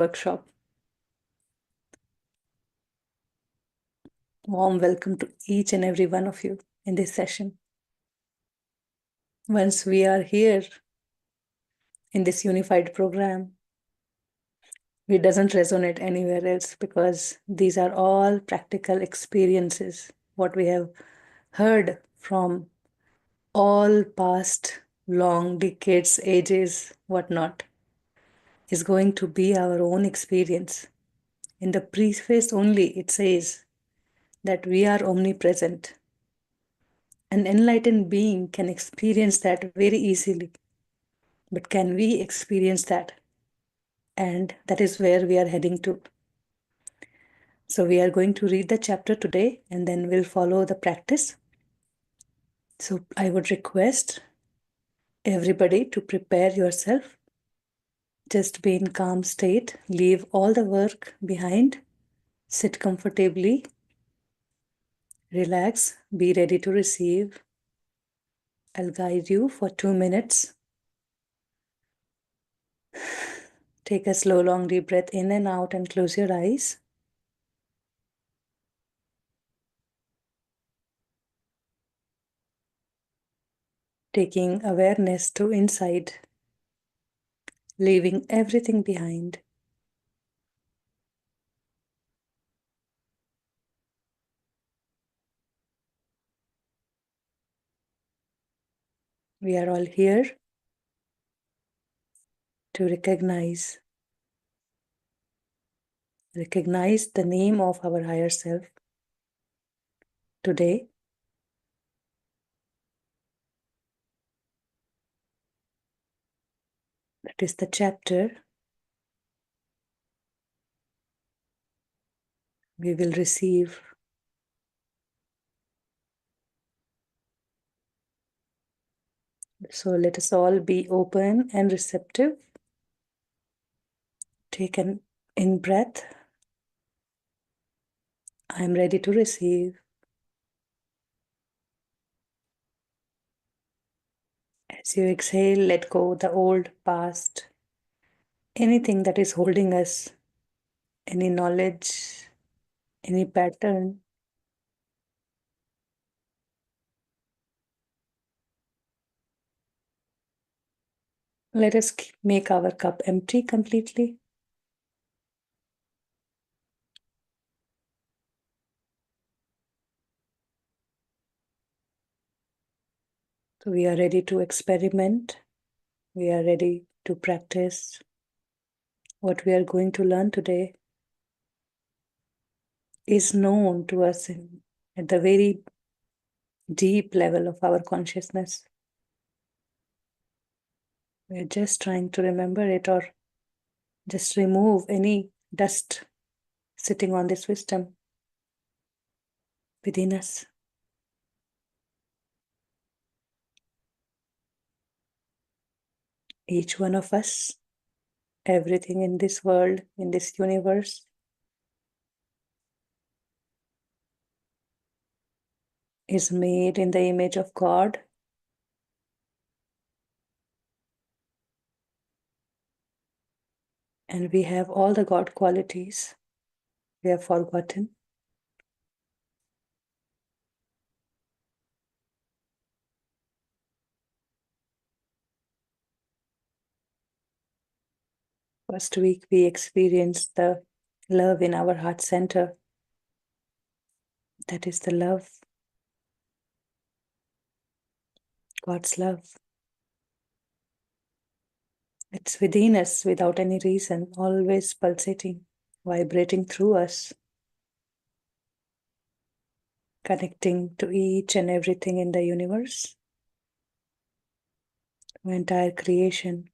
workshop. Warm welcome to each and every one of you in this session. Once we are here in this unified program, it doesn't resonate anywhere else because these are all practical experiences, what we have heard from all past long decades, ages, whatnot, is going to be our own experience. In the preface only, it says that we are omnipresent. An enlightened being can experience that very easily. But can we experience that? And that is where we are heading to. So we are going to read the chapter today and then we'll follow the practice. So I would request everybody to prepare yourself. Just be in calm state. Leave all the work behind. Sit comfortably. Relax. Be ready to receive. I'll guide you for 2 minutes. Take a slow, long, deep breath in and out and close your eyes. Taking awareness to inside, leaving everything behind. We are all here to recognize the name of our higher self today. That is the chapter we will receive. So let us all be open and receptive. Take an in-breath. I am ready to receive. As you exhale, let go the old past, anything that is holding us, any knowledge, any pattern. Let us make our cup empty completely. So we are ready to experiment. We are ready to practice. What we are going to learn today is known to us at the very deep level of our consciousness. We are just trying to remember it or just remove any dust sitting on this wisdom within us. Each one of us, everything in this world, in this universe, is made in the image of God. And we have all the God qualities we have forgotten. First week, we experienced the love in our heart center. That is the love, God's love. It's within us without any reason, always pulsating, vibrating through us, connecting to each and everything in the universe, the entire creation.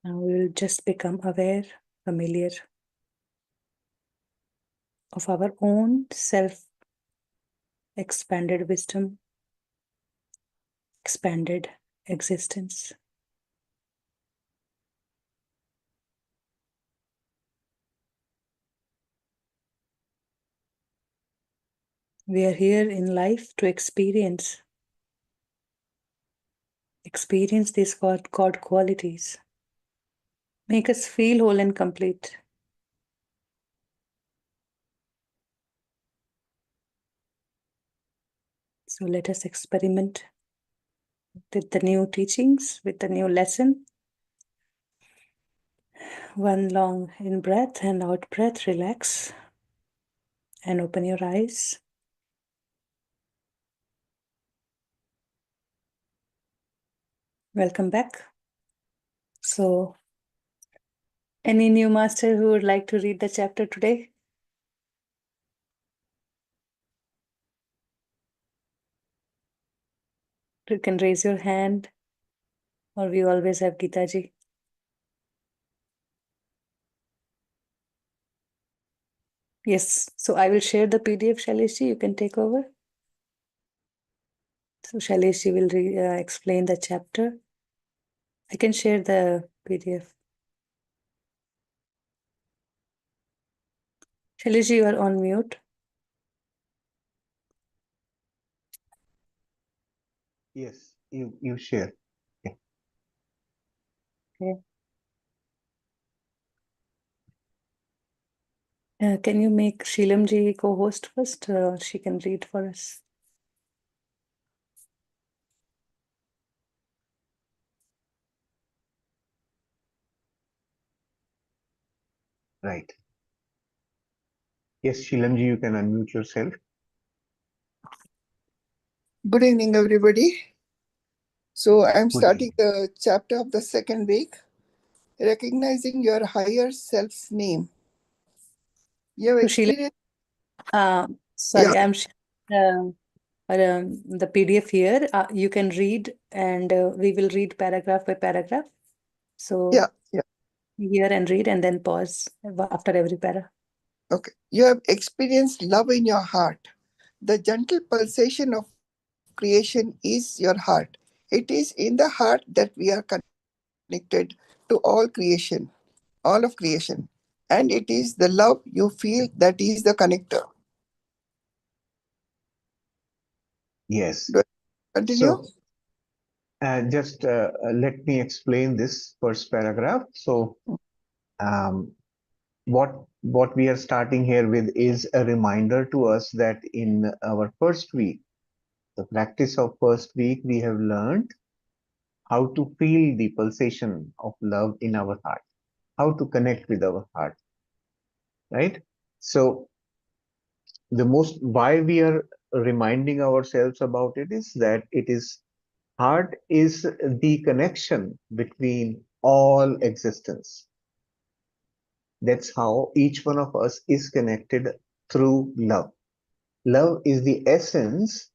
Now we will just become aware, familiar of our own self-expanded wisdom, expanded existence. We are here in life to experience these God qualities. Make us feel whole and complete. So let us experiment with the new teachings, with the new lesson. One long in breath and out breath, relax and open your eyes. Welcome back. So, any new master who would like to read the chapter today? You can raise your hand, or we always have Gita ji. Yes, so I will share the PDF, Shailesh ji, you can take over. So Shailesh ji will explain the chapter. I can share the PDF. Shailesh ji, you are on mute. Yes, you share. Okay. Can you make Sheelam ji co-host first? She can read for us. Right. Yes, Shilamji, you can unmute yourself. Good evening, everybody. So I'm Good starting evening. the chapter of the second week, recognizing your higher self's name. You have So Sheelam, experienced. sorry, Yeah, I'm the PDF here. You can read, and we will read paragraph by paragraph. So yeah. hear and read, and then pause after every para. Okay. You have experienced love in your heart. The gentle pulsation of creation is your heart. It is in the heart that we are connected to all of creation. And it is the love you feel that is the connector. Yes. Do I continue? So just let me explain this first paragraph. So um, what we are starting here with is a reminder to us that in our first week, the practice of first week, we have learned how to feel the pulsation of love in our heart, how to connect with our heart, right? So the most why we are reminding ourselves about it is that it is heart is the connection between all existence. That's how each one of us is connected through love. Love is the essence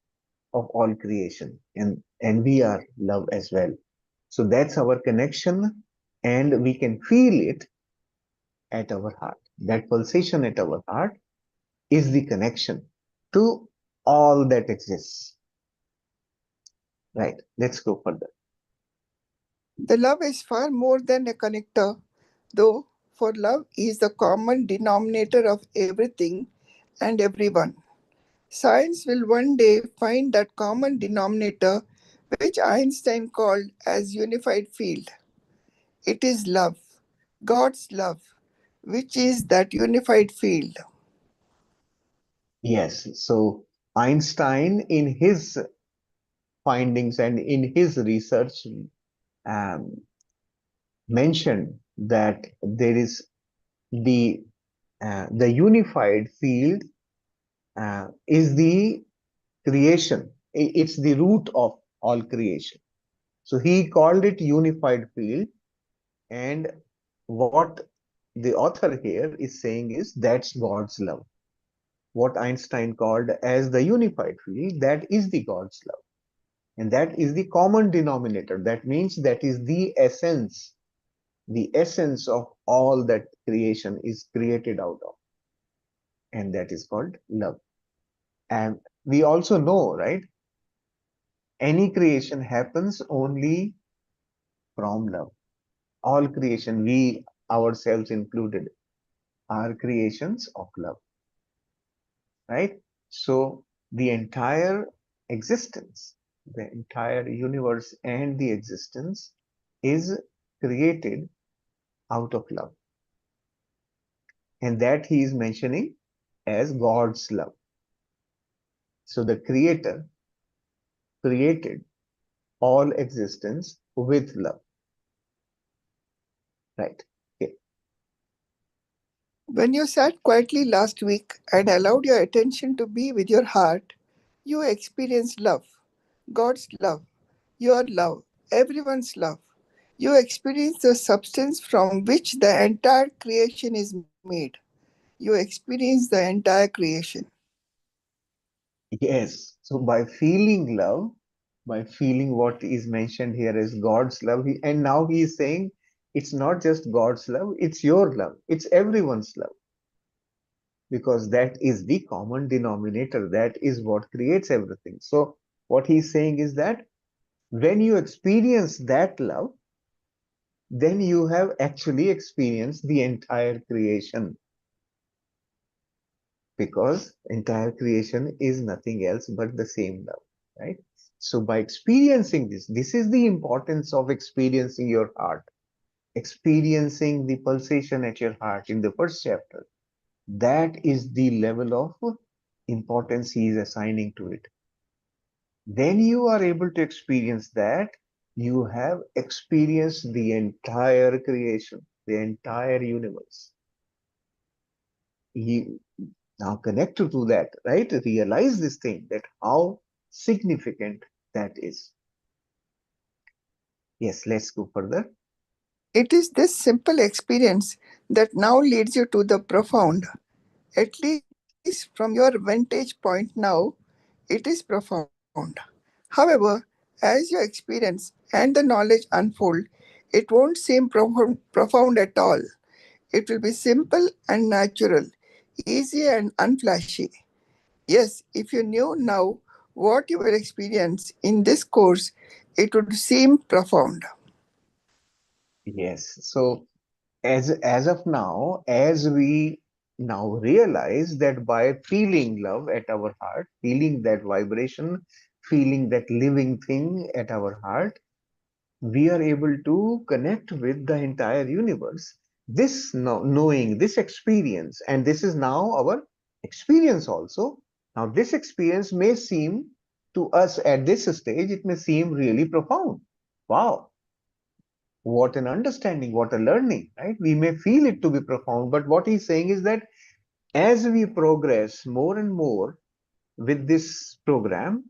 of all creation, and we are love as well. So that's our connection, and we can feel it at our heart. That pulsation at our heart is the connection to all that exists. Right. Let's go further. The love is far more than a connector, though, for love is the common denominator of everything and everyone. Science will one day find that common denominator which Einstein called as unified field. It is love, God's love, which is that unified field. Yes. So Einstein, in his findings and in his research, um, mentioned that there is the unified field is the creation. It's the root of all creation. So he called it unified field, and what the author here is saying is that's God's love. What Einstein called as the unified field, that is the God's love. And that is the common denominator. That means that is the essence of all that creation is created out of. And that is called love. And we also know, right? Any creation happens only from love. All creation, we ourselves included, are creations of love, right? So the entire existence, the entire universe and the existence is created out of love. And that he is mentioning as God's love. So the Creator created all existence with love. Right. Okay. When you sat quietly last week and allowed your attention to be with your heart, you experienced love, God's love, your love, everyone's love. You experience the substance from which the entire creation is made. You experience the entire creation. Yes. So by feeling love, by feeling what is mentioned here as God's love, and now he is saying it's not just God's love, it's your love, it's everyone's love, because that is the common denominator. That is what creates everything. So what he's saying is that when you experience that love, then you have actually experienced the entire creation, because entire creation is nothing else but the same love, right? So by experiencing this is the importance of experiencing your heart, experiencing the pulsation at your heart in the first chapter. That is the level of importance he is assigning to it. When you are able to experience that, you have experienced the entire creation, the entire universe. You now connected to that, right? Realize this thing, that how significant that is. Yes, let's go further. It is this simple experience that now leads you to the profound. At least from your vantage point now, it is profound. However, as you experience and the knowledge unfold, it won't seem profound at all. It will be simple and natural, easy and unflashy. Yes, if you knew now what you will experience in this course, it would seem profound. Yes. So as of now, as we now realize that by feeling love at our heart, feeling that vibration, feeling that living thing at our heart, we are able to connect with the entire universe. This knowing, this experience, and this is now our experience also. Now, this experience may seem to us at this stage, it may seem really profound. Wow, what an understanding, what a learning, right? We may feel it to be profound, but what he's saying is that as we progress more and more with this program,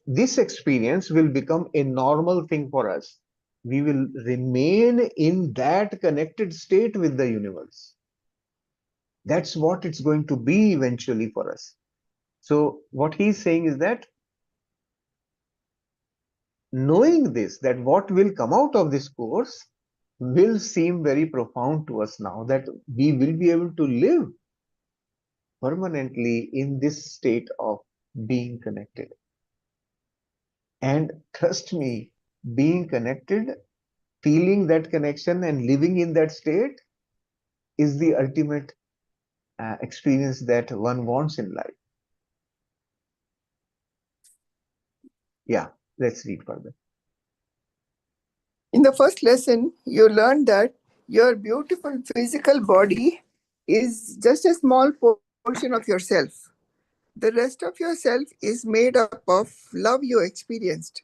this experience will become a normal thing for us. We will remain in that connected state with the universe. That's what it's going to be eventually for us. So what he's saying is that knowing this, that what will come out of this course will seem very profound to us now, that we will be able to live permanently in this state of being connected. And trust me, being connected, feeling that connection and living in that state is the ultimate experience that one wants in life. Yeah, let's read further. In the first lesson, you learned that your beautiful physical body is just a small portion of yourself. The rest of yourself is made up of love you experienced,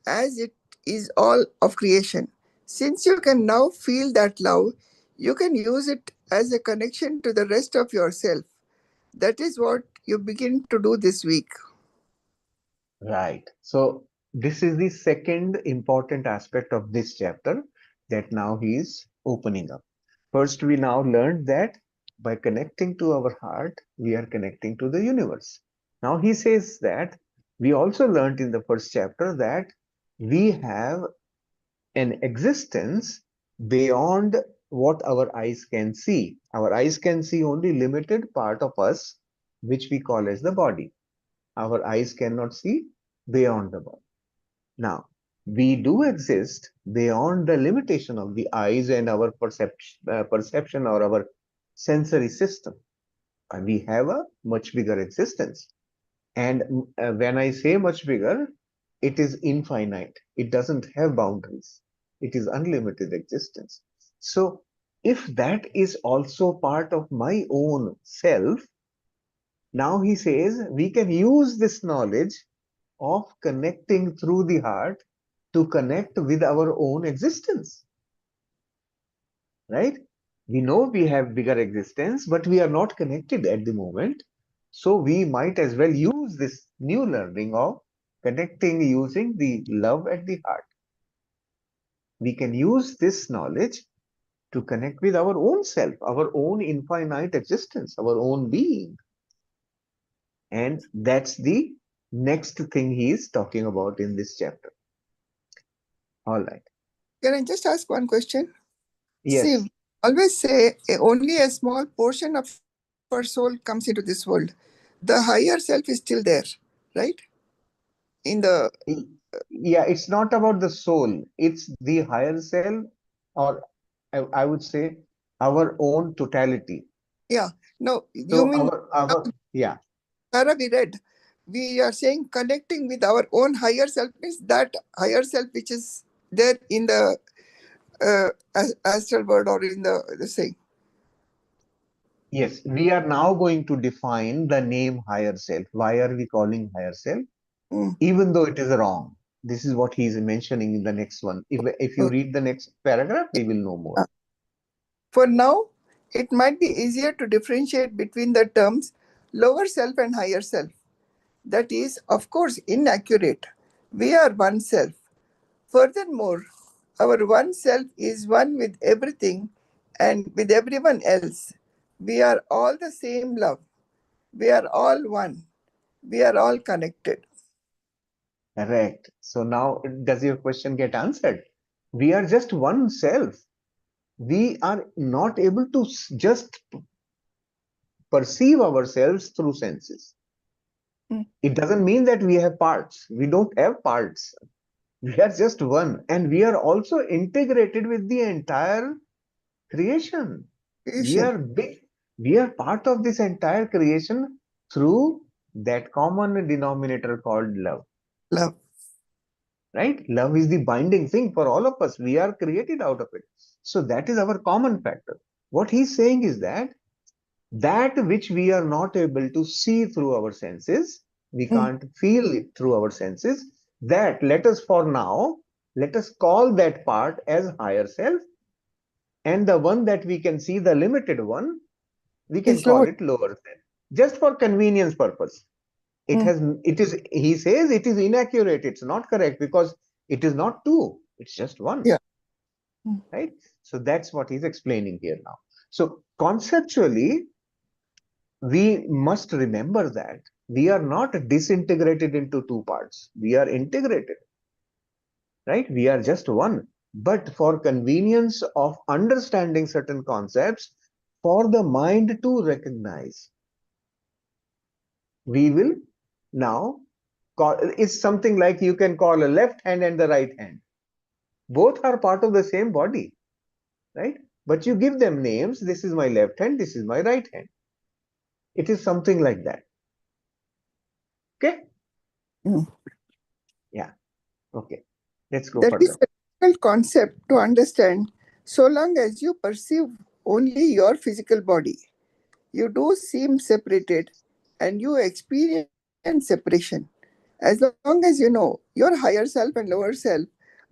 as it is all of creation. Since you can now feel that love, you can use it as a connection to the rest of yourself. That is what you begin to do this week. Right. So this is the second important aspect of this chapter that now he is opening up. First, we now learned that by connecting to our heart, we are connecting to the universe. Now he says that we also learned in the first chapter that we have an existence beyond what our eyes can see. Our eyes can see only limited part of us, which we call as the body. Our eyes cannot see beyond the body. Now, we do exist beyond the limitation of the eyes and our perception or our sensory system. And we have a much bigger existence. And when I say much bigger, it is infinite. It doesn't have boundaries. It is unlimited existence. So if that is also part of my own self, now he says we can use this knowledge of connecting through the heart to connect with our own existence, right? We know we have bigger existence, but we are not connected at the moment. So we might as well use this new learning of connecting using the love at the heart. We can use this knowledge to connect with our own self, our own infinite existence, our own being. And that's the next thing he is talking about in this chapter. All right. Can I just ask one question? See, Yes. we always say only a small portion of our soul comes into this world. The higher self is still there, right? In the Yeah, it's not about the soul, it's the higher self, or I would say our own totality. yeah. No, you So mean yeah, Tara, we read. We are saying connecting with our own higher self means that higher self which is there in the astral world or in the saying. yes, we are now going to define the name higher self. Why are we calling higher self? Mm. Even though it is wrong. This is what he is mentioning in the next one. If you Oh, read the next paragraph, we will know more. yeah. For now, it might be easier to differentiate between the terms lower self and higher self. That is, of course, inaccurate. We are one self. Furthermore, our one self is one with everything and with everyone else. We are all the same love. We are all one. We are all connected. Correct. So now, does your question get answered? We are just one self. We are not able to just perceive ourselves through senses. Mm. It doesn't mean that we have parts. We don't have parts. We are just one. And we are also integrated with the entire creation. We Creation, are big. We are part of this entire creation through that common denominator called love. love. Right? Love is the binding thing for all of us. We are created out of it. So that is our common factor. What he's saying is that which we are not able to see through our senses, we Mm. can't feel it through our senses, that let us for now, let us call that part as higher self, and the one that we can see, the limited one, we can Is call lower. it lower self, just for convenience purpose. Mm. It is, he says it is inaccurate, it's not correct, because it is not two, it's just one, Yeah. Mm. right? So that's what he's explaining here now. So conceptually, we must remember that we are not disintegrated into two parts. We are integrated, right? We are just one. But for convenience of understanding certain concepts, for the mind to recognize, we will now call it's something like you can call a left hand and the right hand. Both are part of the same body, right? But you give them names. This is my left hand, this is my right hand. It is something like that. Okay? Mm. Yeah. Okay. Let's go That is further. a difficult concept to understand so long as you perceive only your physical body. You do seem separated and you experience separation. As long as you know your higher self and lower self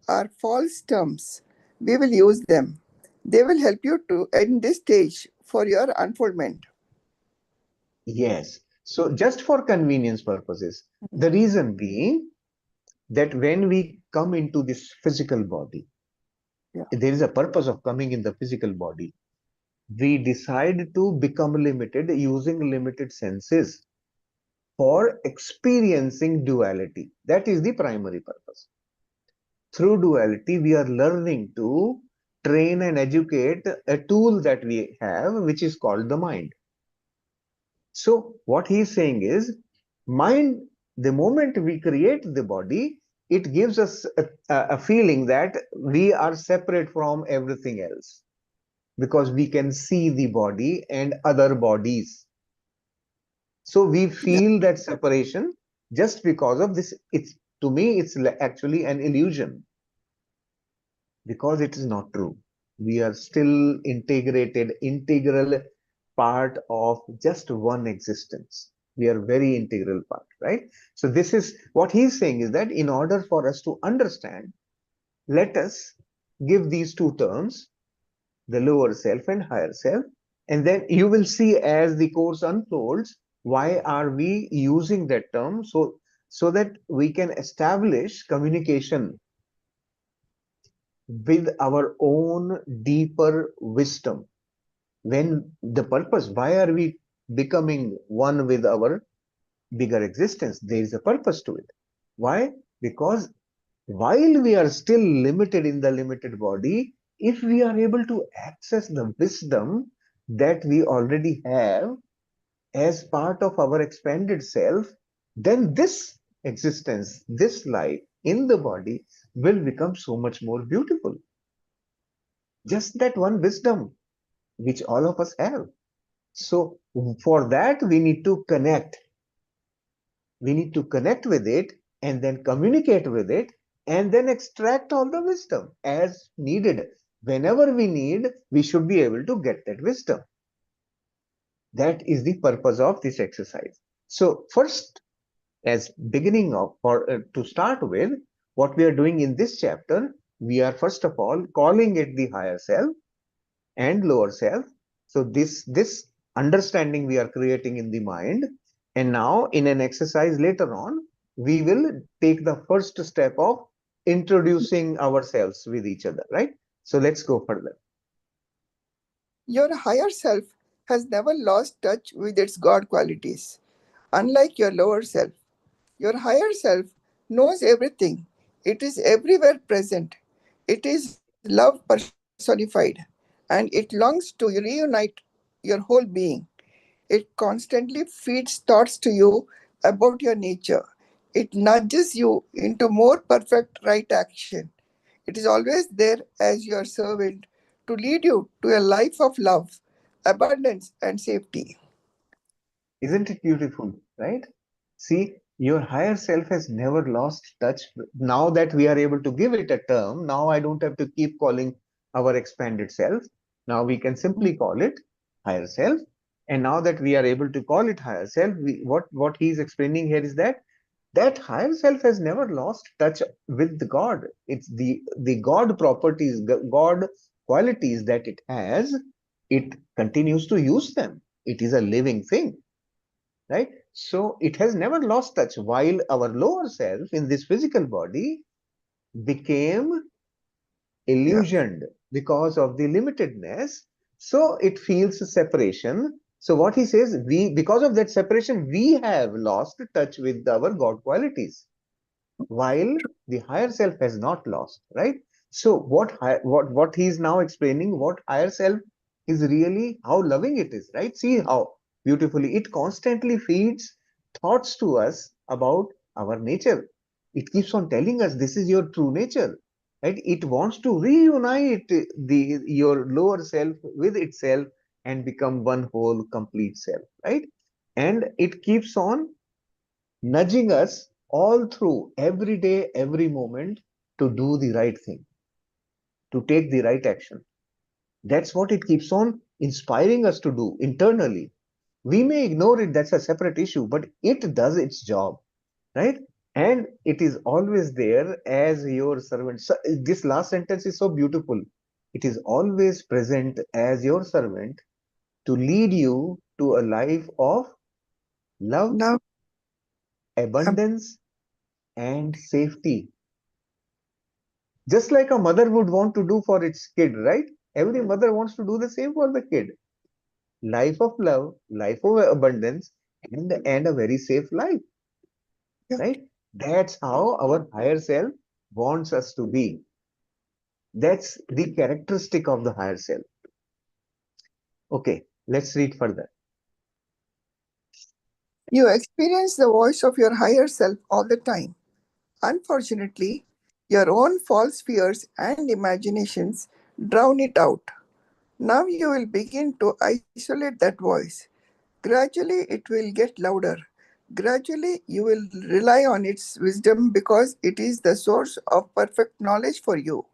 are false terms, we will use them. They will help you to end this stage for your unfoldment. Yes. So just for convenience purposes, the reason being that when we come into this physical body, Yeah. there is a purpose of coming in the physical body. We decide to become limited using limited senses for experiencing duality. That is the primary purpose. Through duality, we are learning to train and educate a tool that we have, which is called the mind. So what he is saying is, mind, the moment we create the body, it gives us a feeling that we are separate from everything else because we can see the body and other bodies. So we Yeah. feel that separation just because of this. It's, to me, it's actually an illusion, because it is not true. We are still integrated, integral part of just one existence. We are very integral part, right? So this is what he's saying, is that in order for us to understand, let us give these two terms, the lower self and higher self, and then you will see as the course unfolds, why are we using that term, so that we can establish communication with our own deeper wisdom. When the purpose, why are we becoming one with our bigger existence? There is a purpose to it. Why? Because while we are still limited in the limited body, if we are able to access the wisdom that we already have as part of our expanded self, then this existence, this life in the body will become so much more beautiful. Just that one wisdom which all of us have. So for that, we need to connect. We need to connect with it and then communicate with it and then extract all the wisdom as needed. Whenever we need, we should be able to get that wisdom. That is the purpose of this exercise. So first, as beginning of, or to start with, what we are doing in this chapter, we are first of all calling it the higher self and lower self. So this understanding we are creating in the mind, and now in an exercise later on, we will take the first step of introducing ourselves with each other, right? So let's go further. Your higher self has never lost touch with its God qualities. Unlike your lower self, your higher self knows everything. It is everywhere present. It is love personified, and it longs to reunite your whole being. It constantly feeds thoughts to you about your nature. It nudges you into more perfect right action. It is always there as your servant to lead you to a life of love, abundance, and safety. Isn't it beautiful, right? See, your higher self has never lost touch. Now that we are able to give it a term, now I don't have to keep calling our expanded self. Now we can simply call it higher self. And now that we are able to call it higher self, what he's explaining here is that that higher self has never lost touch with the God. It's the God properties, the God qualities that it has. It continues to use them. It is a living thing, right? So it has never lost touch, while our lower self in this physical body became Yeah. illusioned because of the limitedness. So it feels separation. So what he says, we, because of that separation, we have lost touch with our God qualities, while the higher self has not lost, right? So what he is now explaining, what higher self is really, how loving it is, right? See how beautifully it constantly feeds thoughts to us about our nature. It keeps on telling us this is your true nature, right? It wants to reunite the your lower self with itself and become one whole complete self, right? And it keeps on nudging us all through every day, every moment, to do the right thing, to take the right action. That's what it keeps on inspiring us to do internally. We may ignore it, that's a separate issue, but it does its job, right? And it is always there as your servant. So this last sentence is so beautiful. It is always present as your servant to lead you to a life of love, Now, um, abundance, and safety. Just like a mother would want to do for its kid, right? Every mother wants to do the same for the kid. Life of love, life of abundance, and a very safe life, yeah, right? That's how our higher self wants us to be. That's the characteristic of the higher self. Okay, let's read further. you experience the voice of your higher self all the time. Unfortunately, your own false fears and imaginations drown it out. Now you will begin to isolate that voice. Gradually, it will get louder. Gradually, you will rely on its wisdom because it is the source of perfect knowledge for you.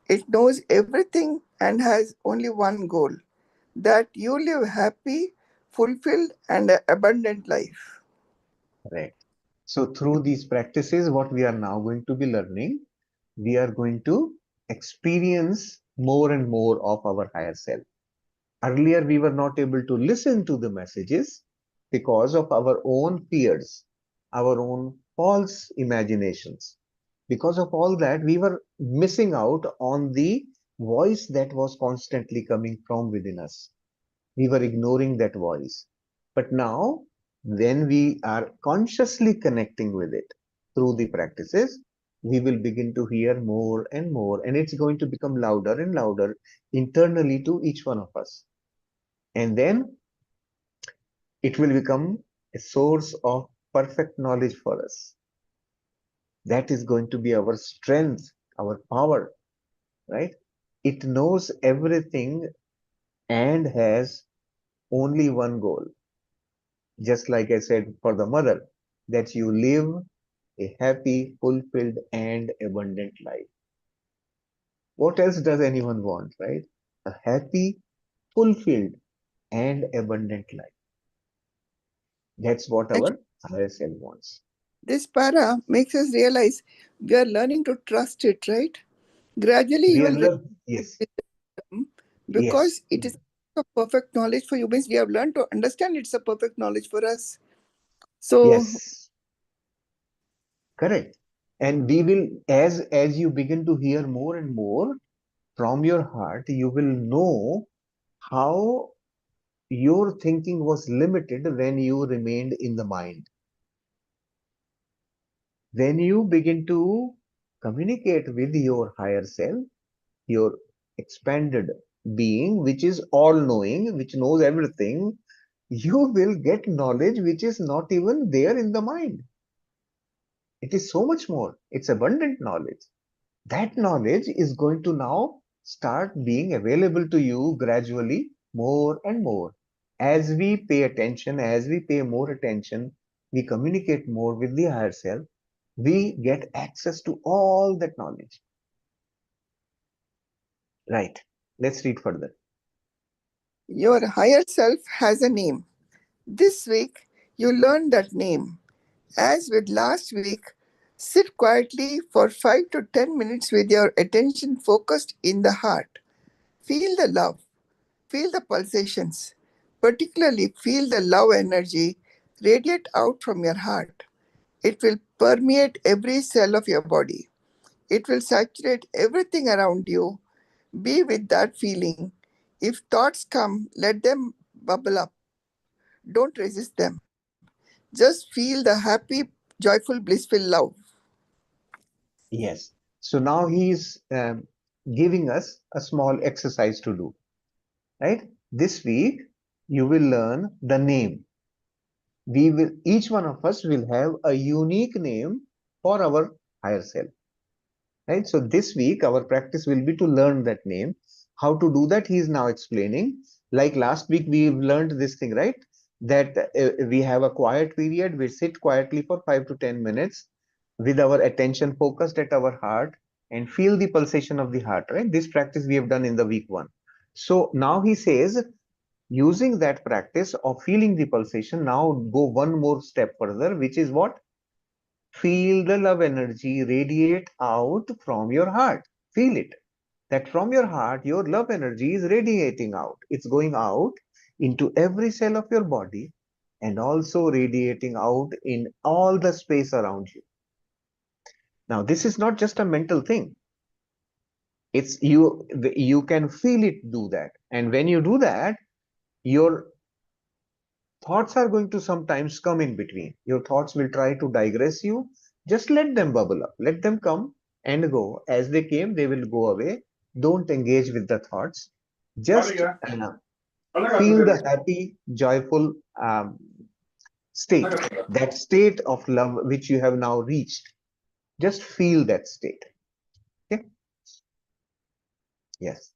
It knows everything and has only one goal, that you live happy, fulfilled, and abundant life. Right. So through these practices, what we are now going to be learning, we are going to experience more and more of our higher self. Earlier, we were not able to listen to the messages because of our own fears, our own false imaginations. Because of all that, we were missing out on the voice that was constantly coming from within us. We were ignoring that voice. But now, when we are consciously connecting with it through the practices, we will begin to hear more and more, and it's going to become louder and louder internally to each one of us. And then it will become a source of perfect knowledge for us. That is going to be our strength, our power, right? It knows everything and has only one goal. Just like I said for the mother, that you live a happy, fulfilled, and abundant life. What else does anyone want, right? A happy, fulfilled, and abundant life. That's what Actually, our higher self wants. this para makes us realize we are learning to trust it, right? Gradually, you We are will yes, wisdom yes, because it is a perfect knowledge for you. Means we have learned to understand it's a perfect knowledge for us. So, yes, correct. And we will, as you begin to hear more and more from your heart, you will know how your thinking was limited when you remained in the mind. When you begin to communicate with your higher self, your expanded being, which is all knowing, which knows everything, you will get knowledge which is not even there in the mind. It is so much more. It's abundant knowledge. That knowledge is going to now start being available to you gradually more and more. As we pay attention, as we pay more attention, we communicate more with the higher self, we get access to all that knowledge. Right. Let's read further. your higher self has a name. This week, you learn that name. As with last week, sit quietly for 5 to 10 minutes with your attention focused in the heart. Feel the love, feel the pulsations, particularly feel the love energy radiate out from your heart. It will permeate every cell of your body. It will saturate everything around you. Be with that feeling. If thoughts come, let them bubble up. Don't resist them. Just feel the happy, joyful, blissful love. Yes. So now he is giving us a small exercise to do. Right. This week, you will learn the name. Each one of us will have a unique name for our higher self. Right. So this week, our practice will be to learn that name. How to do that, he is now explaining. Like last week, we learned this thing, right? That we have a quiet period. We sit quietly for 5 to 10 minutes with our attention focused at our heart and feel the pulsation of the heart, right? This practice we have done in the week 1. So now he says, using that practice of feeling the pulsation, now go one more step further, which is what? Feel the love energy radiate out from your heart. Feel it. That from your heart, your love energy is radiating out. It's going out into every cell of your body and also radiating out in all the space around you. Now, this is not just a mental thing. It's you can feel it do that. And when you do that, your thoughts are going to sometimes come in between. Your thoughts will try to digress you. Just let them bubble up. Let them come and go. As they came, they will go away. Don't engage with the thoughts. Just feel the happy, joyful state. That state of love which you have now reached. Just feel that state. Okay? Yes.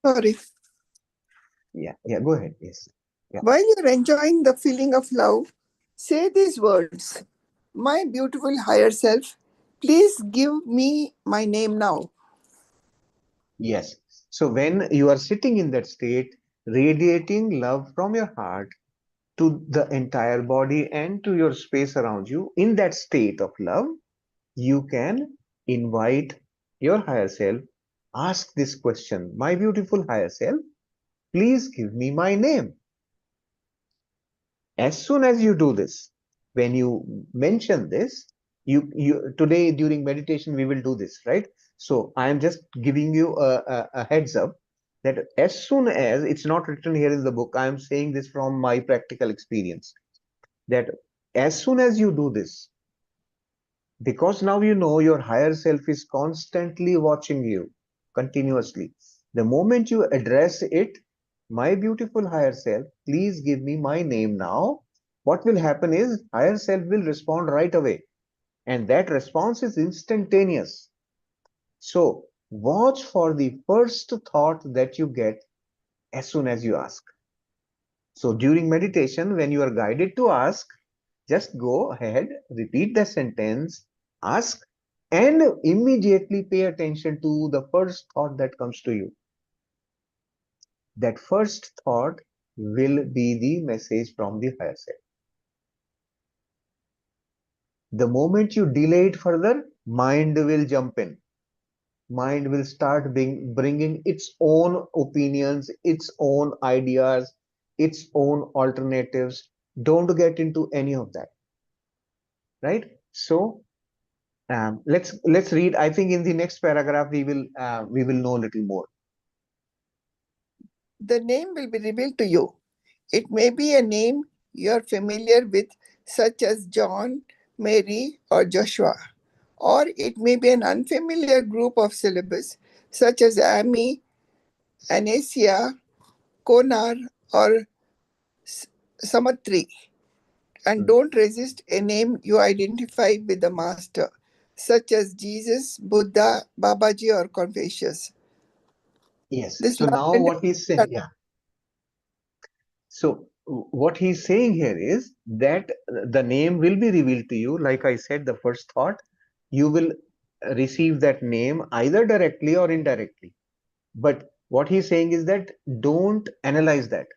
Sorry. Yeah, go ahead. Yes. Yeah. While you're enjoying the feeling of love, say these words: My beautiful higher self, please give me my name now. Yes. So when you are sitting in that state, radiating love from your heart to the entire body and to your space around you, in that state of love, you can invite your higher self, ask this question: My beautiful higher self, please give me my name. As soon as you do this, when you mention this, you today during meditation we will do this, right? So I am just giving you a heads up that as soon as, it's not written here in the book, I am saying this from my practical experience, that as soon as you do this, because now you know your higher self is constantly watching you continuously. The moment you address it, my beautiful higher self, please give me my name now. What will happen is higher self will respond right away. And that response is instantaneous. So watch for the first thought that you get as soon as you ask. So during meditation, when you are guided to ask, just go ahead, repeat the sentence, ask, and immediately pay attention to the first thought that comes to you. That first thought will be the message from the higher self. The moment you delay it further, mind will jump in. Mind will start bringing its own opinions, its own ideas, its own alternatives. Don't get into any of that, right? So let's read. I think in the next paragraph we will know a little more. The name will be revealed to you. It may be a name you're familiar with, such as John, Mary, or Joshua, or it may be an unfamiliar group of syllables, such as Ami, Anasia, Konar, or Samatri. And Mm. don't resist a name you identify with the master, such as Jesus, Buddha, Babaji, or Confucius. Yes. This So love now and what he's saying, yeah. So what he's saying here is that the name will be revealed to you. Like I said, the first thought, you will receive that name either directly or indirectly. But what he's saying is that don't analyze that.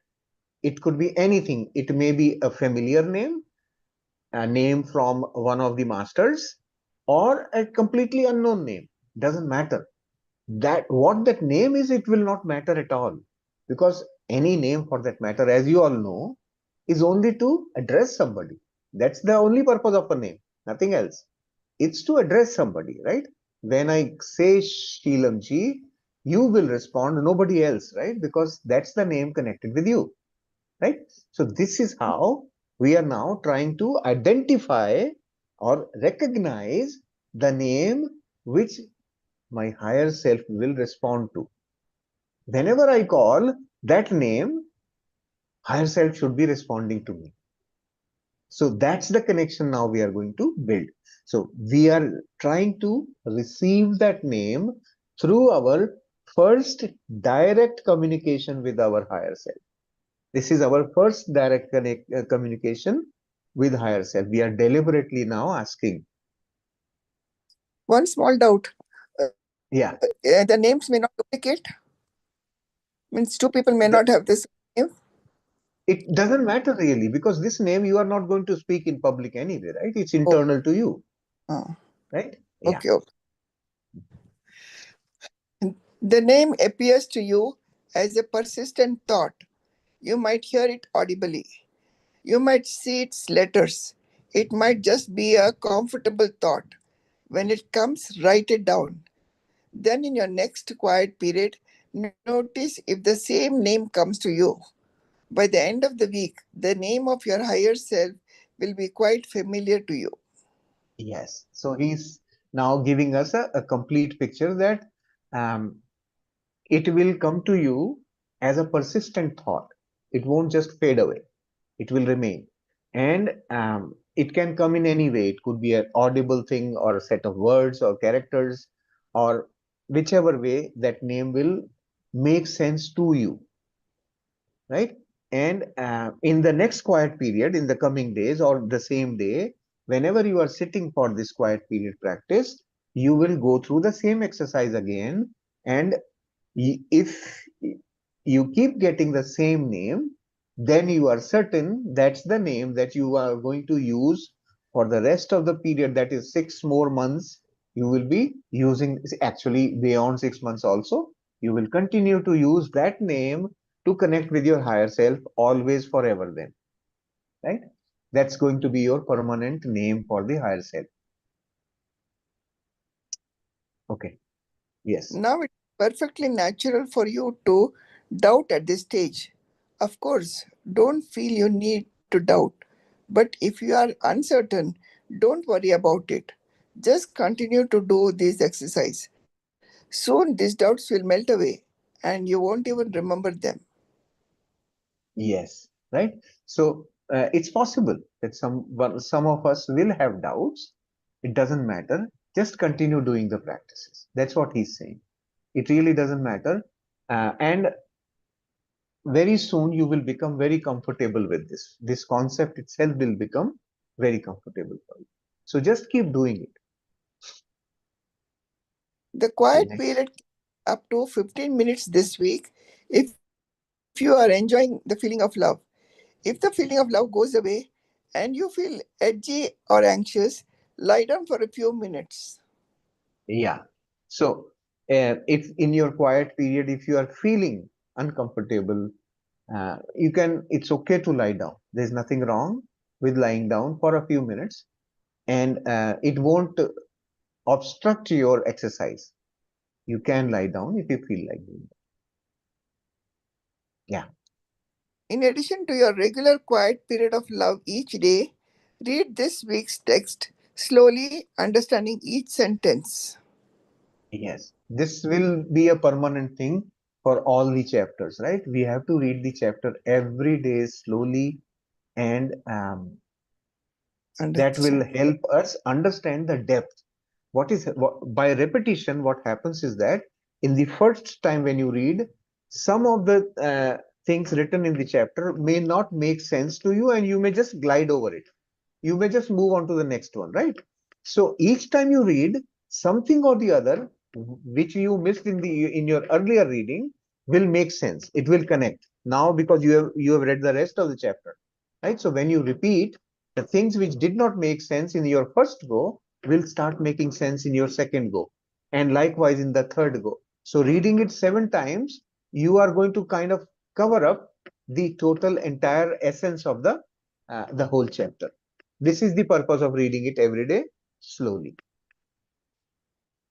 It could be anything. It may be a familiar name, a name from one of the masters, or a completely unknown name. Doesn't matter. That what that name is, it will not matter at all, because any name for that matter, as you all know, is only to address somebody. That's the only purpose of a name, nothing else. It's to address somebody, right? When I say Sheelam ji, you will respond, nobody else, right? Because that's the name connected with you, right? So this is how we are now trying to identify or recognize the name which my higher self will respond to. Whenever I call that name, higher self should be responding to me. So that's the connection now we are going to build. So we are trying to receive that name through our first direct communication with our higher self. This is our first direct communication with higher self. We are deliberately now asking. one small doubt. Yeah, The names may not duplicate. Means two people may the, not have this name. it doesn't matter really, because this name you are not going to speak in public anyway, right? It's Oh, internal to you, oh, right? Yeah. okay, okay. The name appears to you as a persistent thought. You might hear it audibly. You might see its letters. It might just be a comfortable thought. When it comes, write it down. Then, in your next quiet period, notice if the same name comes to you. By the end of the week, the name of your higher self will be quite familiar to you. Yes. So he's now giving us a complete picture that um, it will come to you as a persistent thought. It won't just fade away. It will remain. And it can come in any way. It could be an audible thing or a set of words or characters, or whichever way that name will make sense to you. right? And in the next quiet period, in the coming days or the same day, whenever you are sitting for this quiet period practice, you will go through the same exercise again. And if you keep getting the same name, then you are certain that's the name that you are going to use for the rest of the period, that is 6 more months. You will be using, actually beyond 6 months also, you will continue to use that name to connect with your higher self always, forever, then, right? That's going to be your permanent name for the higher self. Okay. Yes. Now it's perfectly natural for you to doubt at this stage. Of course, don't feel you need to doubt. But if you are uncertain, don't worry about it. Just continue to do this exercise. Soon these doubts will melt away and you won't even remember them. Yes, right. So it's possible that some of us will have doubts. It doesn't matter. Just continue doing the practices. That's what he's saying. It really doesn't matter. And very soon you will become very comfortable with this. This concept itself will become very comfortable for you. So just keep doing it. The Okay, quiet next. period up to 15 minutes this week if you are enjoying the feeling of love. If the feeling of love goes away and you feel edgy or anxious, lie down for a few minutes. Yeah. So if in your quiet period, if you are feeling uncomfortable, you can, it's okay to lie down. There's nothing wrong with lying down for a few minutes, and it won't obstruct your exercise. You can lie down if you feel like doing that. Yeah. In addition to your regular quiet period of love each day, read this week's text slowly, understanding each sentence. Yes. This will be a permanent thing for all the chapters, right? We have to read the chapter every day slowly, and that will Understand. help us understand the depth. By repetition, what happens is that in the first time when you read, some of the things written in the chapter may not make sense to you, and you may just glide over it. You may just move on to the next one, right? So each time you read, something or the other which you missed in your earlier reading will make sense. It will connect now because you have read the rest of the chapter, right? So when you repeat, the things which did not make sense in your first go will start making sense in your second go, and likewise in the third go. So reading it 7 times, you are going to kind of cover up the total entire essence of the whole chapter. This is the purpose of reading it every day slowly.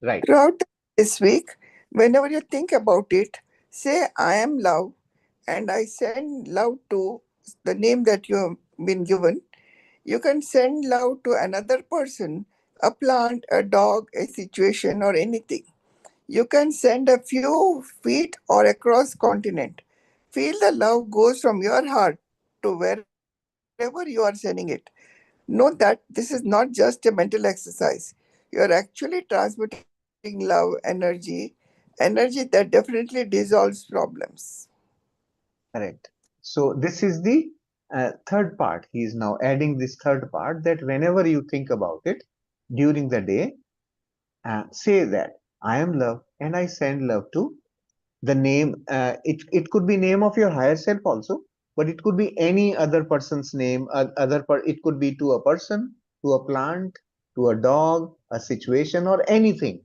Right. Throughout this week, whenever you think about it, say, I am love, and I send love to the name that you have been given. You can send love to another person, a plant, a dog, a situation, or anything. You can send a few feet or across continent. Feel the love goes from your heart to wherever you are sending it. Know that this is not just a mental exercise. You are actually transmitting love energy that definitely dissolves problems. Correct. So this is the third part. He is now adding this third part, that whenever you think about it during the day, say that I am love and I send love to the name. It could be name of your higher self also, but it could be any other person's name. It could be to a person, to a plant, to a dog, a situation, or anything.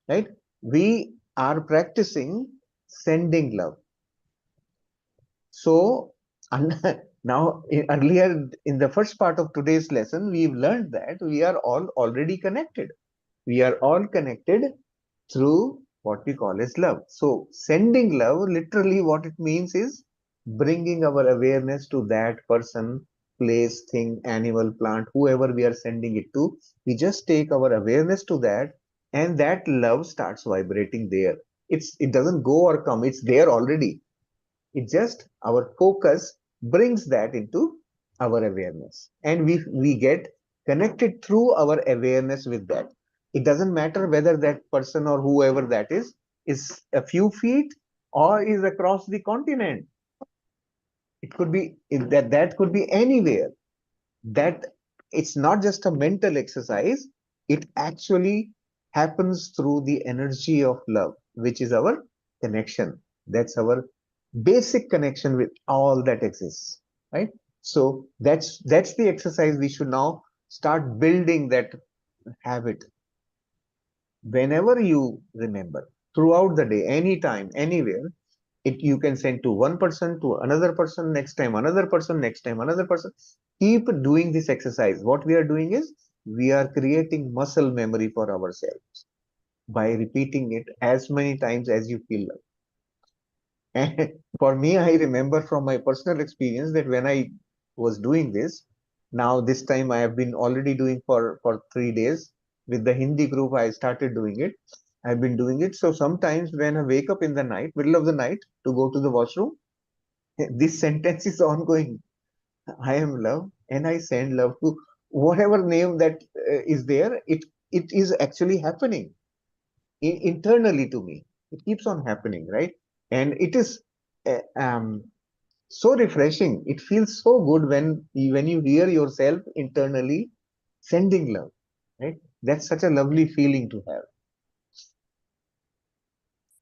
Right? We are practicing sending love. So now, earlier in the first part of today's lesson, we've learned that we are all already connected. We are all connected through what we call as love. So sending love, literally what it means is bringing our awareness to that person, place, thing, animal, plant, whoever we are sending it to. We just take our awareness to that, and that love starts vibrating there. It doesn't go or come, it's there already. It just, our focus brings that into our awareness, and we get connected through our awareness with that. It doesn't matter whether that person or whoever that is a few feet or is across the continent. It could be that could be anywhere. That it's not just a mental exercise, it actually happens through the energy of love, which is our connection. That's our basic connection with all that exists, right? So that's the exercise we should now start building, that habit. Whenever you remember, throughout the day, anytime, anywhere, it you can send to one person, to another person, next time another person, next time another person. Keep doing this exercise. What we are doing is we are creating muscle memory for ourselves by repeating it as many times as you feel like. And for me, I remember from my personal experience that when I was doing this, now this time I have been already doing for 3 days with the Hindi group. I started doing it. I've been doing it. So sometimes when I wake up in the night, middle of the night, to go to the washroom, this sentence is ongoing. I am love, and I send love to whatever name that is there. It is actually happening internally to me. It keeps on happening, right? And it is so refreshing. It feels so good when you hear yourself internally sending love, right? That's such a lovely feeling to have.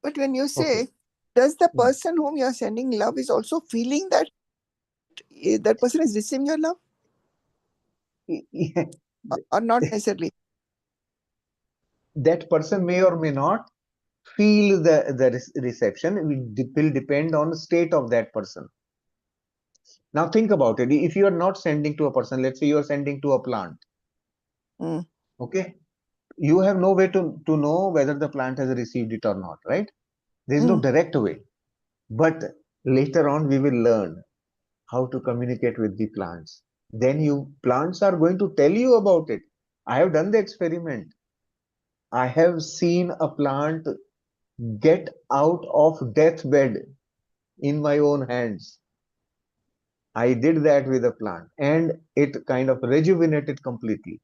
But when you Okay. say, does the Hmm. person whom you are sending love is also feeling that that person is receiving your love, Yeah. or not necessarily? That person may or may not feel the reception. It will depend on the state of that person. Now think about it. If you are not sending to a person, let's say you are sending to a plant, Mm. okay, you have no way to know whether the plant has received it or not, right? There is no Mm. direct way. But later on, we will learn how to communicate with the plants. Then you plants are going to tell you about it. I have done the experiment. I have seen a plant get out of deathbed in my own hands. I did that with a plant, and it kind of rejuvenated completely.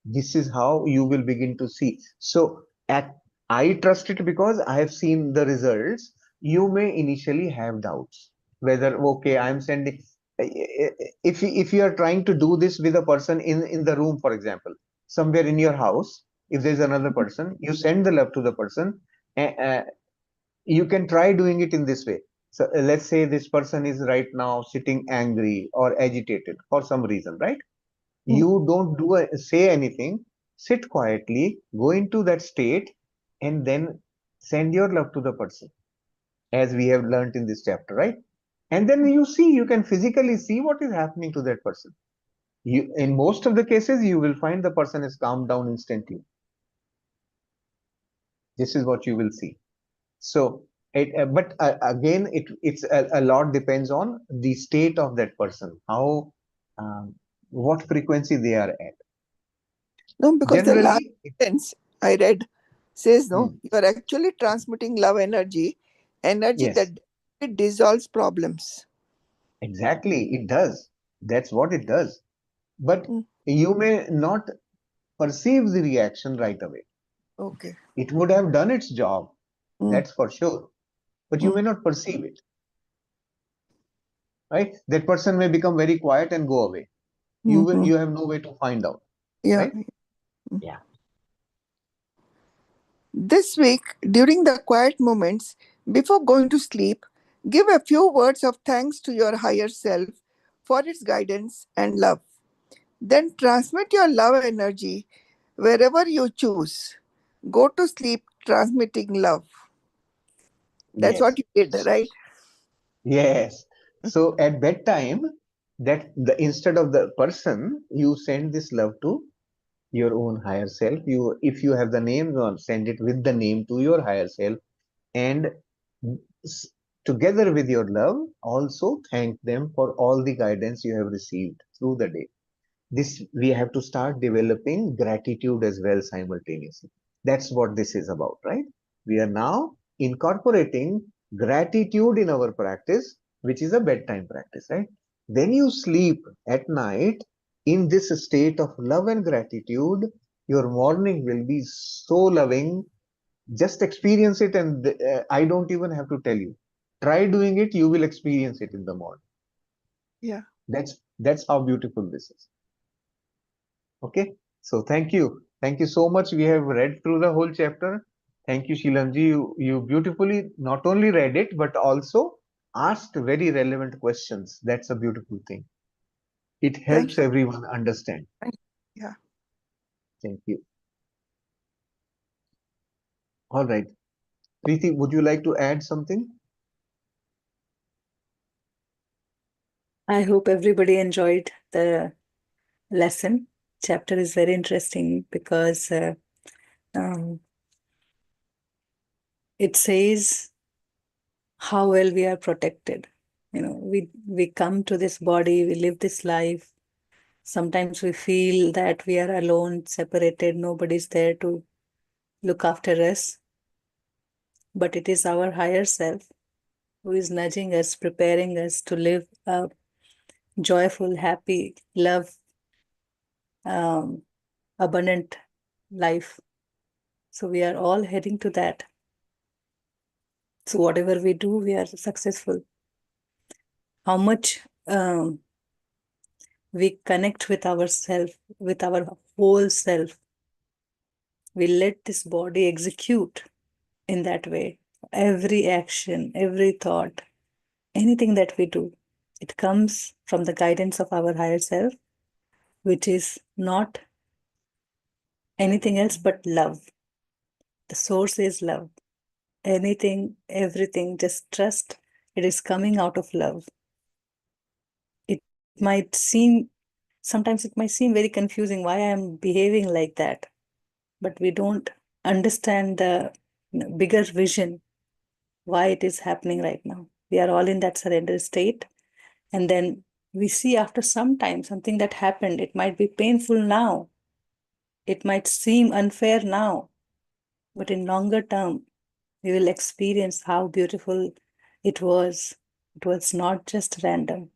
This is how you will begin to see. So I trust it because I have seen the results. You may initially have doubts whether, okay, I'm sending. If you are trying to do this with a person in the room, for example, somewhere in your house, if there's another person, you send the love to the person. uh, you can try doing it in this way. So let's say this person is right now sitting angry or agitated for some reason, right? Mm. You don't say anything. Sit quietly, go into that state, and then send your love to the person, as we have learned in this chapter, right? And then you can physically see what is happening to that person. In most of the cases, you will find the person is calmed down instantly. This is what you will see. So but again, it's a lot depends on the state of that person, how um, what frequency they are at. No, because the last Generally, sentence I read says, no, hmm, you are actually transmitting love energy, energy yes, that it dissolves problems. exactly, it does. That's what it does. But Mm. you may not perceive the reaction right away. Okay. It would have done its job, Mm. that's for sure. But you Mm. may not perceive it, right? That person may become very quiet and go away. Mm-hmm. You have no way to find out, Yeah. right? Yeah. This week, during the quiet moments before going to sleep, give a few words of thanks to your higher self for its guidance and love. Then transmit your love energy wherever you choose. Go to sleep transmitting love. That's what Yes. you did, right? Yes. So at bedtime, that the instead of the person, you send this love to your own higher self. You, if you have the name, send it with the name to your higher self, and s- together with your love, also thank them for all the guidance you have received through the day. This we have to start developing gratitude as well simultaneously. That's what this is about, right? We are now incorporating gratitude in our practice, which is a bedtime practice, right? When you sleep at night in this state of love and gratitude, your morning will be so loving. Just experience it, and I don't even have to tell you. Try doing it, you will experience it in the morning. Yeah. That's how beautiful this is. Okay, so thank you. Thank you so much. We have read through the whole chapter. Thank you, Shilamji. You beautifully not only read it, but also asked very relevant questions. That's a beautiful thing. It Thank helps everyone understand. you. Yeah. Thank you. All right. Preeti, would you like to add something? I hope everybody enjoyed the lesson. Chapter is very interesting because um, it says how well we are protected. You know, we come to this body, we live this life. Sometimes we feel that we are alone, separated, nobody's there to look after us. But it is our higher self who is nudging us, preparing us to live a joyful, happy, love, um, abundant life. So we are all heading to that. So whatever we do, we are successful. How much we connect with ourself, with our whole self. We let this body execute in that way. Every action, every thought, anything that we do, it comes from the guidance of our higher self, which is not anything else but love. The source is love. Anything, everything, just trust it is coming out of love. It might seem, sometimes it might seem very confusing why I am behaving like that, but we don't understand the bigger vision, why it is happening right now. We are all in that surrender state. And then we see after some time something that happened. It might be painful now. It might seem unfair now. But in longer term, we will experience how beautiful it was. It was not just random.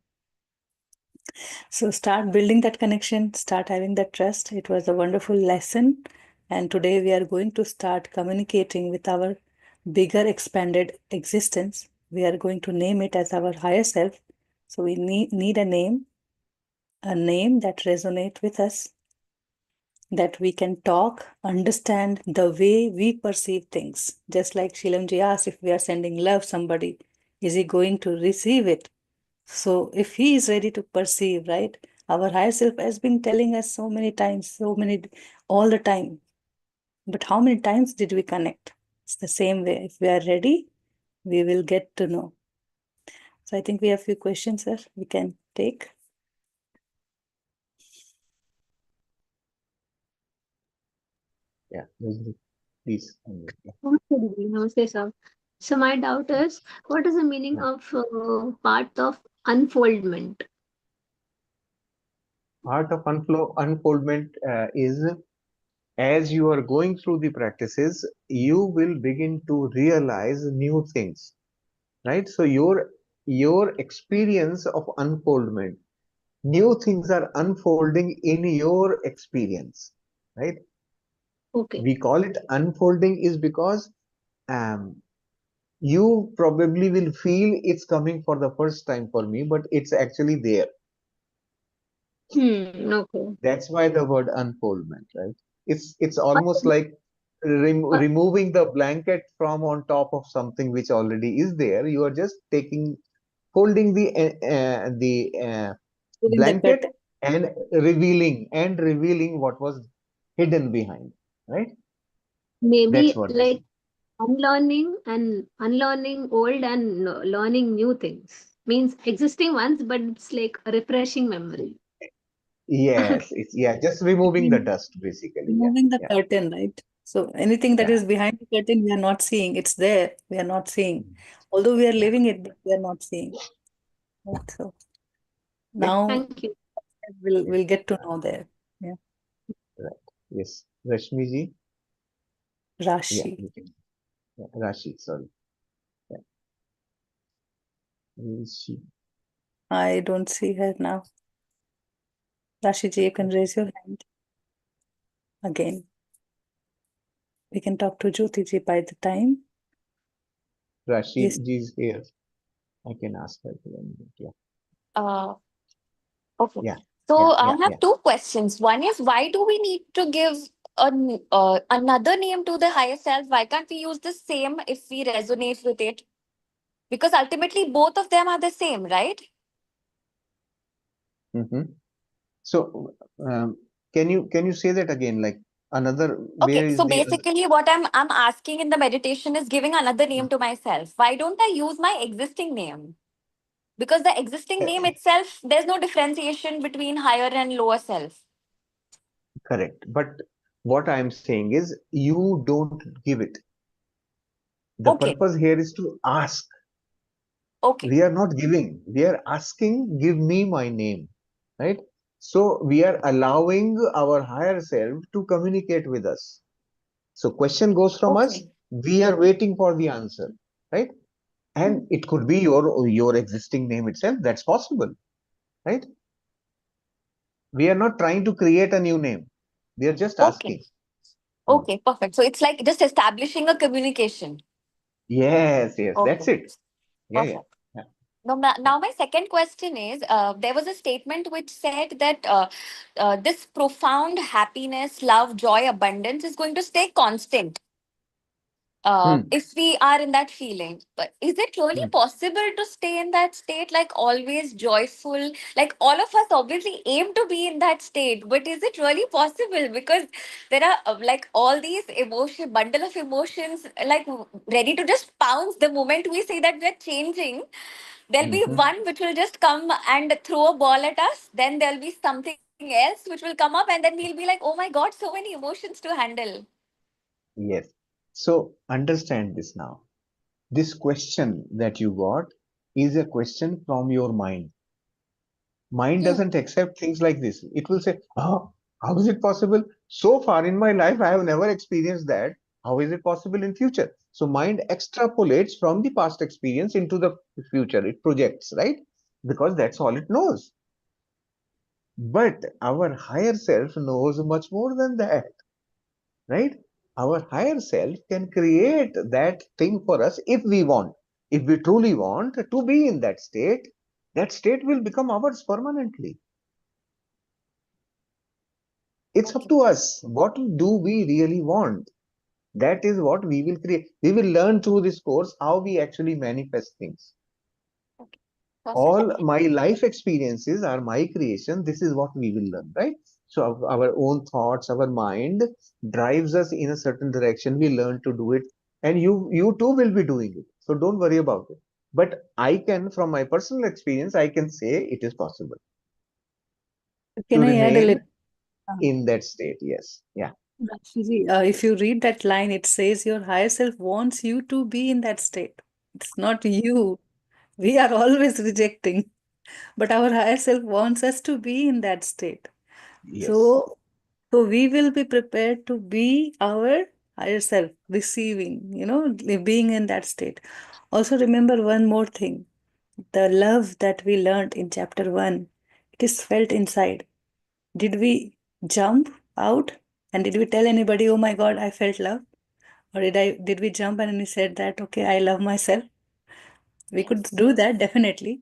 So start building that connection, start having that trust. It was a wonderful lesson. And today we are going to start communicating with our bigger expanded existence. We are going to name it as our higher self. So we need a name that resonates with us, that we can talk, understand the way we perceive things. Just like Shilamji asked, if we are sending love somebody, is he going to receive it? So if he is ready to perceive, right? Our higher self has been telling us so many times, all the time. But how many times did we connect? It's the same way. If we are ready, we will get to know. So I think we have a few questions, sir, we can take. Yeah, please. Yeah. Namaste, sir. So my doubt is, what is the meaning of part of unfoldment? Art of unfoldment is as you are going through the practices, you will begin to realize new things, right? So your experience of unfoldment, new things are unfolding in your experience, right? Okay. We call it unfolding is because um, you probably will feel it's coming for the first time for me, but it's actually there. Okay. That's why the word unfoldment, right? It's almost Also, like uh, removing the blanket from on top of something which already is there. You are just folding the Within the blanket curtain. and revealing what was hidden behind, right? That's maybe what this is. like unlearning old and learning new things means existing ones, but it's like a refreshing memory. Yes, Okay. it's yeah, just removing the dust basically. Yeah, Removing the yeah, curtain, right? So anything that yeah, is behind the curtain, we are not seeing. It's there. We are not seeing. mm, Although we are yeah. living it, but we are not seeing. Right? So Okay, now Thank you. yeah, we'll get to know there. Yeah. right. Yes, Rashmi ji. Yeah, Rashi. you can. Yeah, Rashi, sorry. Yeah, where is she? I don't see her now. Rashi ji, you can raise your hand again. We can talk to Jyoti ji by the time. Yes. Rashi ji is here. I can ask her to unmute. Yeah. Okay. Yeah, So yeah, I yeah, have yeah. two questions. One is, why do we need to give another name to the higher self? Why can't we use the same if we resonate with it? Because ultimately, both of them are the same, right? Hmm. So, can you say that again? Like another, Okay, where is so the other? basically, what I'm asking in the meditation is giving another name to myself. Why don't I use my existing name? Because the existing name itself, there's no differentiation between higher and lower self. Correct. But what I am saying is, you don't give it. The Okay, purpose here is to ask. okay, We are not giving. We are asking, give me my name. Right? So we are allowing our higher self to communicate with us. So question goes from us. okay, We are waiting for the answer. Right? And hmm, it could be your existing name itself. That's possible. Right? We are not trying to create a new name. We are just okay, asking. Hmm. okay, perfect. So it's like just establishing a communication. Yes, yes, that's Okay, it. Yeah, yeah, perfect. yeah, yeah. Now my second question is, there was a statement which said that this profound happiness, love, joy, abundance is going to stay constant Hmm, if we are in that feeling. But is it really hmm, possible to stay in that state, like always joyful? Like all of us obviously aim to be in that state, but is it really possible? Because there are like all these emotion, bundle of emotions, like ready to just pounce the moment we say that we're changing. There'll be hmm. one which will just come and throw a ball at us. Then there'll be something else which will come up, and then we'll be like, oh my God, so many emotions to handle. Yes. So understand this now. This question that you got is a question from your mind. Mind Hmm. doesn't accept things like this. It will say, oh, how is it possible? So far in my life, I have never experienced that. How is it possible in future? So mind extrapolates from the past experience into the future. It projects, right? Because that's all it knows. But our higher self knows much more than that, right? Our higher self can create that thing for us if we want. If we truly want to be in that state will become ours permanently. It's up Okay. to us. What do we really want? That is what we will create. We will learn through this course how we actually manifest things. Okay. Perfect. All my life experiences are my creation. This is what we will learn, right? So our own thoughts, our mind drives us in a certain direction. We learn to do it, and you too will be doing it. So don't worry about it. But I can, from my personal experience, I can say it is possible to Can I add a remain little? uh, in that state. Yes, yeah, Rakshiji, if you read that line, it says your higher self wants you to be in that state. It's not you. We are always rejecting, but our higher self wants us to be in that state. yes. So, so we will be prepared to be our higher self, receiving, being in that state. Also, remember one more thing: the love that we learned in chapter one, it is felt inside. Did we jump out and did we tell anybody, oh my God, I felt love? Or did we jump and we said that, okay, I love myself? We could Yes. do that definitely.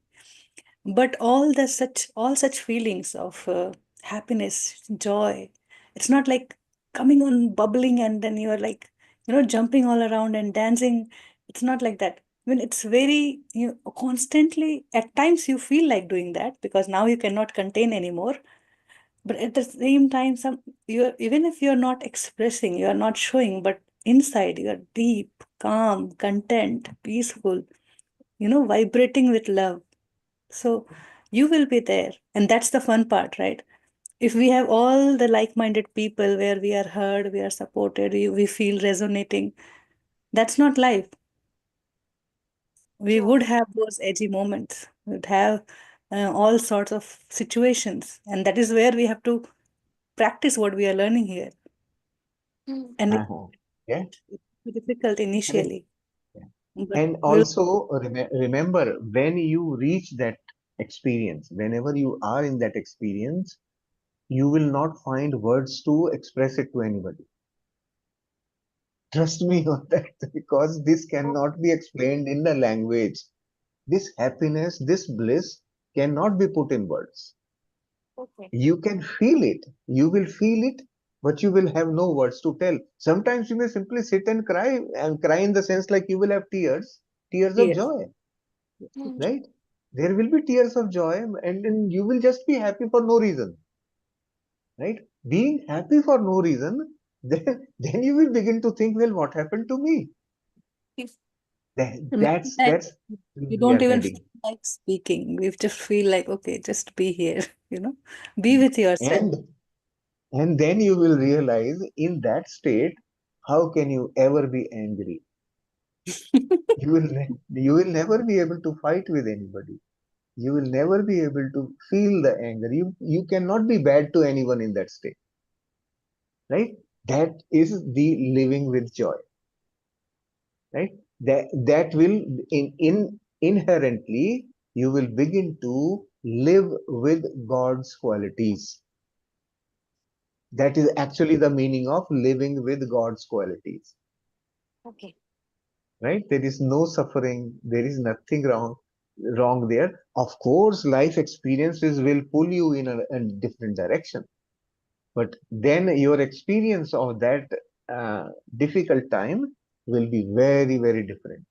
But all such feelings of happiness, joy, it's not like coming on bubbling and then you're like, jumping all around and dancing. It's not like that. When it's very, constantly, at times you feel like doing that because now you cannot contain anymore, but at the same time you're, even if you're not expressing, you're not showing, but inside you're deep, calm, content, peaceful, vibrating with love. So you will be there, and that's the fun part, right? If we have all the like-minded people where we are heard, we are supported, we feel resonating, that's not life. We would True. have those edgy moments, we'd have all sorts of situations, and that is where we have to practice what we are learning here. Hmm. And Uh-huh. Yeah, it's difficult correct. initially, Yeah. but And we'll. also remember, when you reach that experience, whenever you are in that experience, you will not find words to express it to anybody. Trust me on that, because this cannot be explained in the language. This happiness, this bliss cannot be put in words. Okay. You can feel it. You will feel it, but you will have no words to tell. Sometimes you may simply sit and cry in the sense like you will have tears of Yes. joy, Hmm. right? There will be tears of joy, and then you will just be happy for no reason, right? Being happy for no reason, then you will begin to think, well, what happened to me? Yes. And many times That's we we don't are even heading. feel like speaking. We just feel like, okay, just be here, be with yourself. And and then you will realize in that state, how can you ever be angry? You will never be able to fight with anybody. You will never be able to feel the anger. You cannot be bad to anyone in that state, right? That is the living with joy, right? That will in inherently you will begin to live with God's qualities. That is actually the meaning of living with God's qualities, Okay. right? There is no suffering. There is nothing wrong there. Of course, life experiences will pull you in a different direction, but then your experience of that difficult time will be very, very different.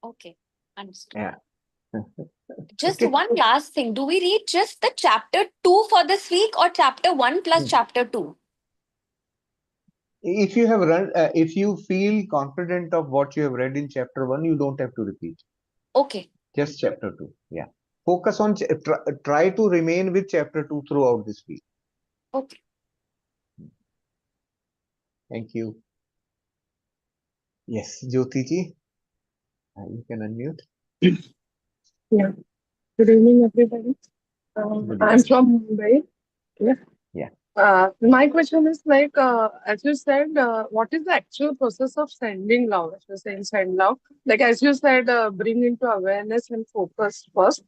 Okay. Understood. Yeah. Just Okay. one last thing. Do we read just the chapter 2 for this week or chapter 1 plus chapter 2? If you have if you feel confident of what you have read in chapter 1, you don't have to repeat. Okay. Just chapter 2. Yeah. Focus on, try to remain with chapter 2 throughout this week. Okay. Thank you. Yes, Jyoti ji, you can unmute. Yeah. Good evening, everybody. Good I'm evening. from Mumbai. Yeah. Yeah. My question is like, as you said, what is the actual process of sending love? As you're saying, send love. Like, as you said, bring into awareness and focus first.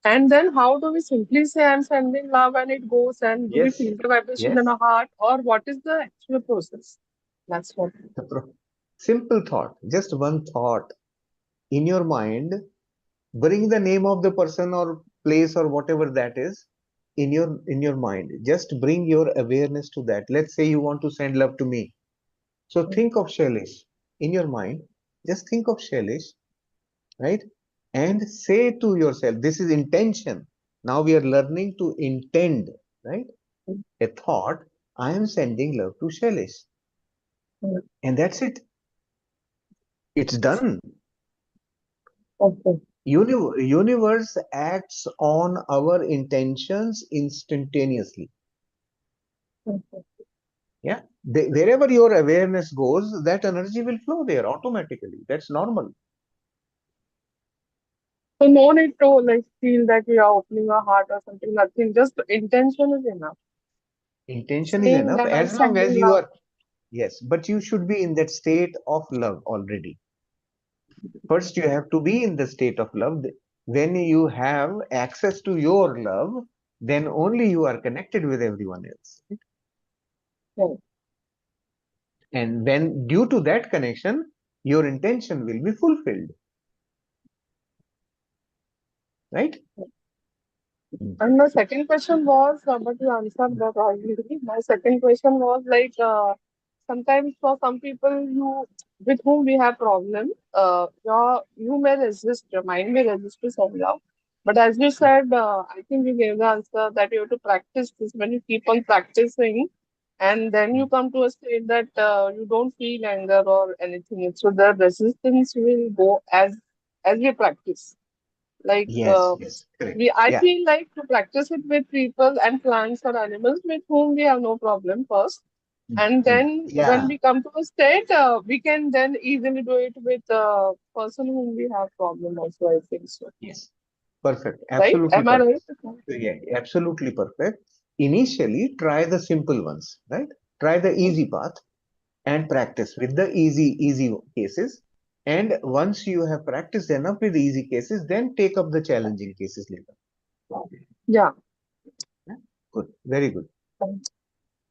And then, how do we simply say, I'm sending love and it goes? And do we Yes. feel the vibration in Yes. our heart? Or what is the actual process? That's what. The simple thought, just one thought in your mind, bring the name of the person or place or whatever that is in your mind. Just bring your awareness to that. Let's say you want to send love to me. So think of Shailesh in your mind. Just think of Shailesh, right? And say to yourself, this is intention. Now we are learning to intend, right? A thought, I am sending love to Shailesh. And that's it. It's done. Okay. Universe acts on our intentions instantaneously. Okay. Yeah. Wherever your awareness goes, that energy will flow there automatically. That's normal. So no need to like feel that we are opening our heart or something. Nothing. Just the intention is enough. Intention is Saying enough that I'm as long as sending you love. are, yes, but you should be in that state of love already. First, you have to be in the state of love. When you have access to your love, then only you are connected with everyone else. Right. And when due to that connection, your intention will be fulfilled, right? And my second question was, but you answered that already. My second question was like, sometimes for some people you with whom we have problem, you may resist, your mind may resist to send love. But as you said, I think you gave the answer that you have to practice this. When you keep on practicing, and then you come to a state that you don't feel anger or anything, so the resistance will go as we practice. Like Yes, yes, correct. I Yeah. feel like to practice it with people and plants or animals with whom we have no problem first, and then when Yeah. we come to a state, we can then easily do it with a person whom we have problem also. I think so. Yes. Perfect. Right? Absolutely Am I perfect. right? Yeah, absolutely perfect. Initially, try the simple ones, right? Try the easy path and practice with the easy cases. And once you have practiced enough with the easy cases, then take up the challenging cases later. Yeah. Yeah? Good. Very good.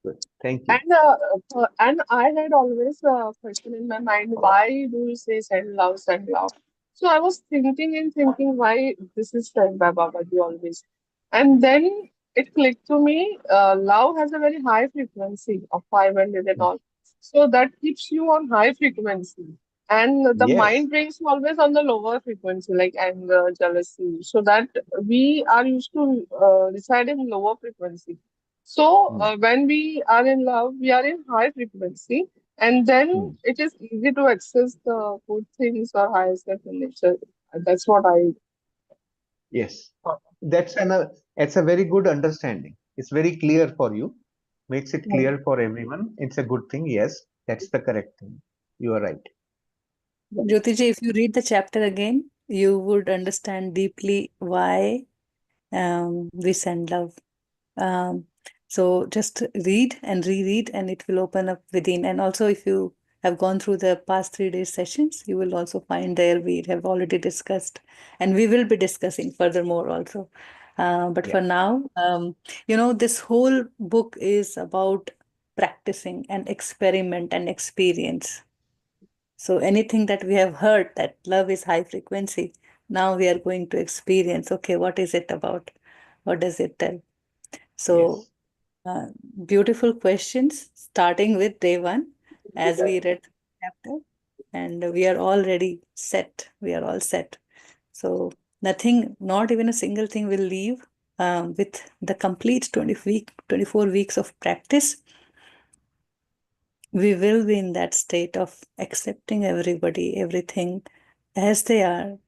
Good. Thank you. And I had always a question in my mind, why do you say send love, send love? So I was thinking and thinking why this is said by Babaji always. And then it clicked to me. Love has a very high frequency of 500 and all. So that keeps you on high frequency. And the Yes. mind brings you always on the lower frequency, like anger, jealousy. So that we are used to reside in lower frequency. So Mm. when we are in love, we are in high frequency. And then Mm. it is easy to access the good things or higher self in nature. That's what I Yes. thought. It's a very good understanding. It's very clear for you. Makes it Right. clear for everyone. It's a good thing. Yes, that's the correct thing. You are right. Jyotiji, if you read the chapter again, you would understand deeply why we send love. Um, so just read and reread, and it will open up within. And also, if you have gone through the past 3 days sessions, you will also find there we have already discussed, and we will be discussing furthermore also. But Yeah. for now, this whole book is about practicing and experiment and experience. So anything that we have heard that love is high frequency, now we are going to experience, okay, what is it about? What does it tell? So Yes. uh, beautiful questions, starting with day one, as we read the chapter, and we are already set. We are all set. So nothing, not even a single thing will leave with the complete 24 weeks of practice. We will be in that state of accepting everybody, everything as they are.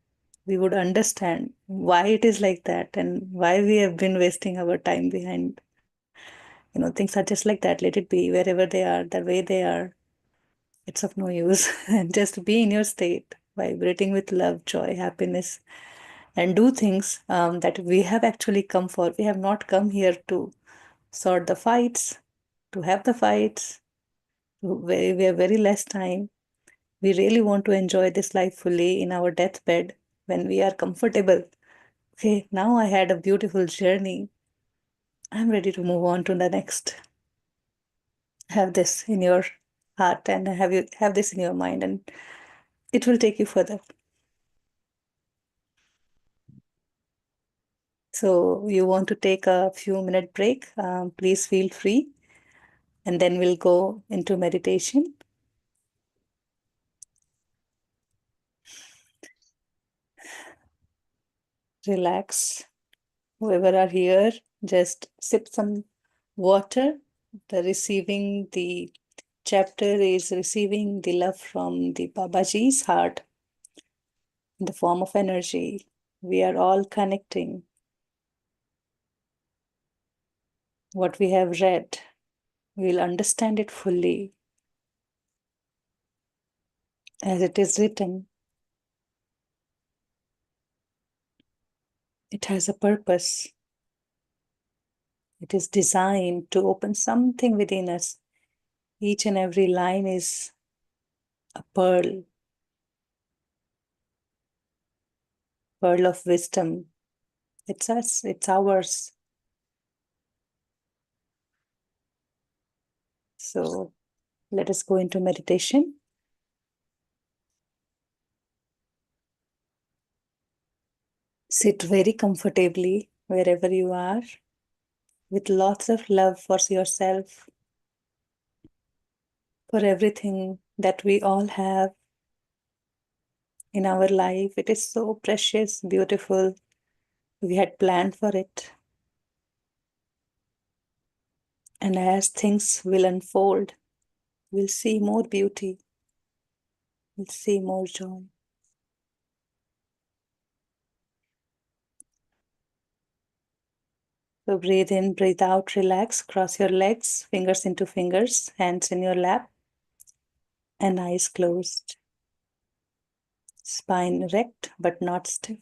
We would understand why it is like that and why we have been wasting our time behind. Things are just like that. Let it be wherever they are, the way they are. It's of no use. And just be in your state, vibrating with love, joy, happiness, and do things that we have actually come for. We have not come here to sort the fights, to have the fights. We have very less time. We really want to enjoy this life fully in our deathbed when we are comfortable. Okay, now I had a beautiful journey. I'm ready to move on to the next. Have this in your heart and have this in your mind, and it will take you further. So you want to take a few minute break, please feel free, and then we'll go into meditation. Relax. Whoever are here, just sip some water. The chapter is receiving the love from the Babaji's heart in the form of energy. We are all connecting. What we have read, we'll understand it fully as it is written. It has a purpose. It is designed to open something within us. Each and every line is a pearl of wisdom. It's us, it's ours. So let us go into meditation. Sit very comfortably wherever you are, with lots of love for yourself, for everything that we all have in our life. It is so precious, beautiful. We had planned for it. And as things will unfold, we'll see more beauty, we'll see more joy. So breathe in, breathe out, relax, cross your legs, fingers into fingers, hands in your lap, and eyes closed. Spine erect but not stiff.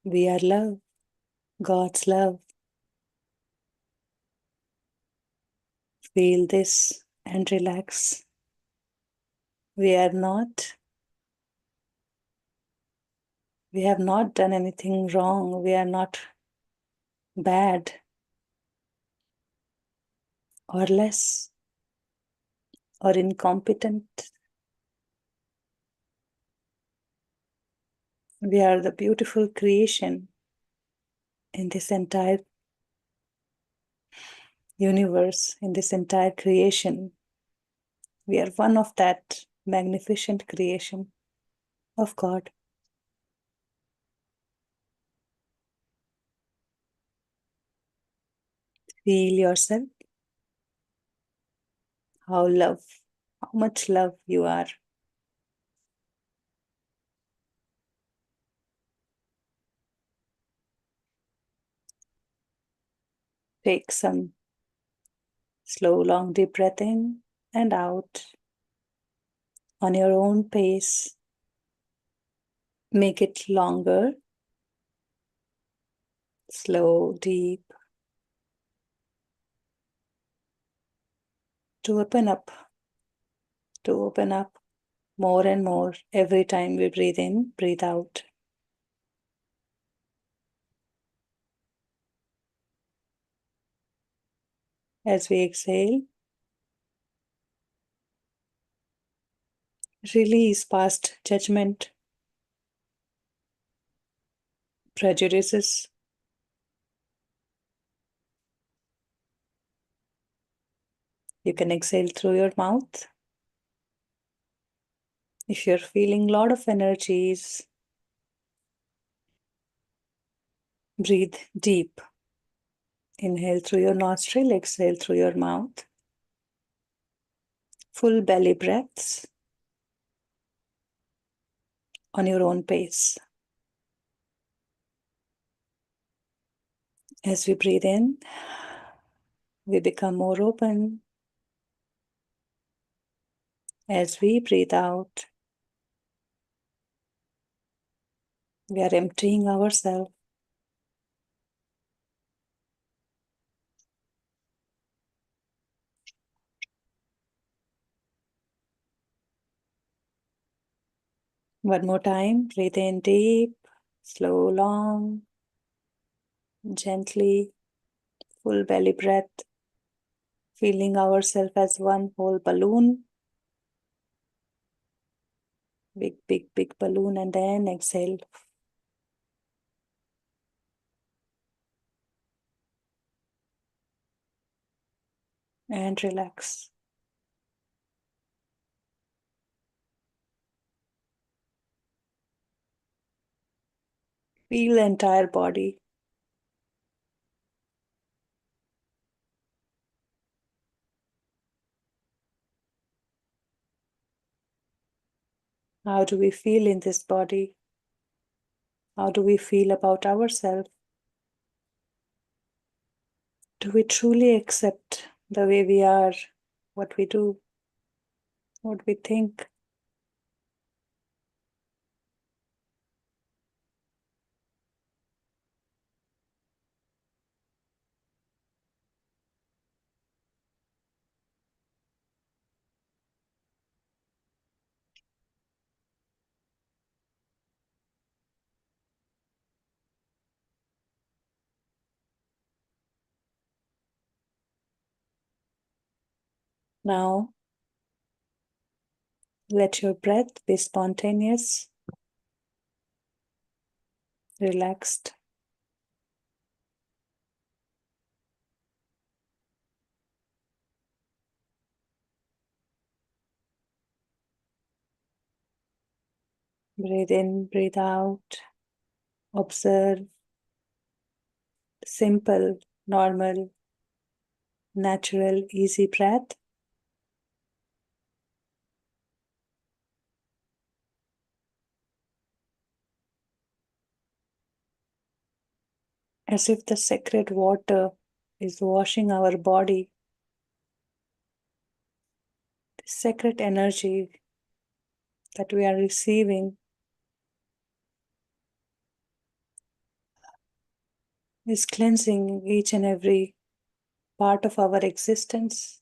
We are love, God's love. Feel this and relax. We are not, we have not done anything wrong. We are not bad or less or incompetent. We are the beautiful creation in this entire universe, in this entire creation. We are one of that magnificent creation of God. Feel yourself, how much love you are. Take some slow, long, deep breath in and out on your own pace. Make it longer, slow, deep, to open up more and more every time we breathe in, breathe out. As we exhale, release past judgment, prejudices. You can exhale through your mouth. If you're feeling a lot of energies, breathe deep. Inhale through your nostril, exhale through your mouth. Full belly breaths on your own pace. As we breathe in, we become more open. As we breathe out, we are emptying ourselves. One more time, breathe in deep, slow, long, gently, full belly breath, feeling ourselves as one whole balloon. Big, big, big balloon, and then exhale. And relax. Feel the entire body. How do we feel in this body? How do we feel about ourselves? Do we truly accept the way we are, what we do, what we think? Now, let your breath be spontaneous, relaxed. Breathe in, breathe out. Observe simple, normal, natural, easy breath. As if the sacred water is washing our body. The sacred energy that we are receiving is cleansing each and every part of our existence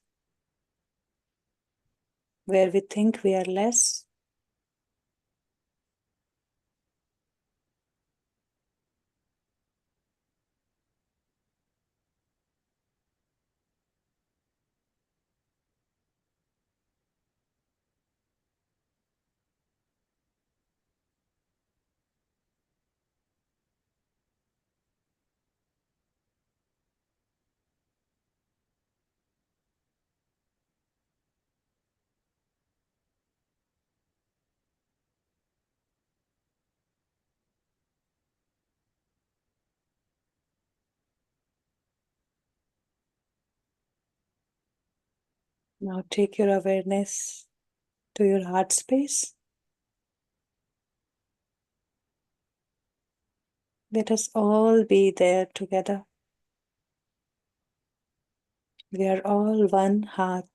where we think we are less. Now take your awareness to your heart space. Let us all be there together. We are all one heart.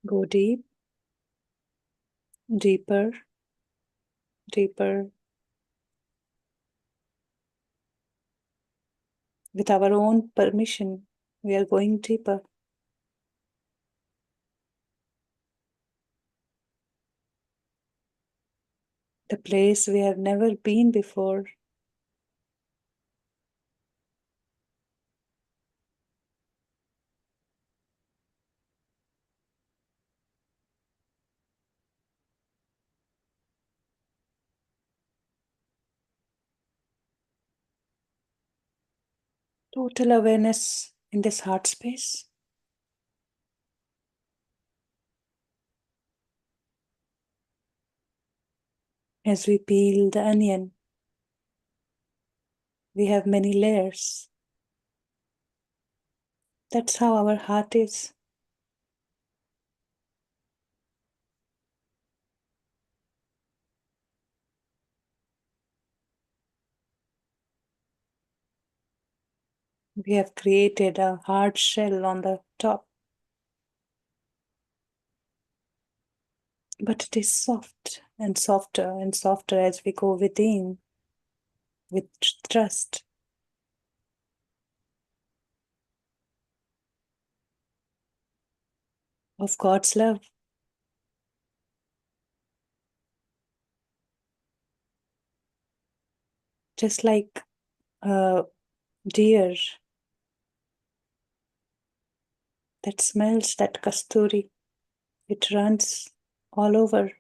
Go deep, deeper, deeper. With our own permission, we are going deeper. The place we have never been before. Total awareness in this heart space. As we peel the onion, we have many layers. That's how our heart is. We have created a hard shell on the top, but it is soft and softer and softer as we go within with trust of God's love. Just like a deer that smells that kasturi, it runs all over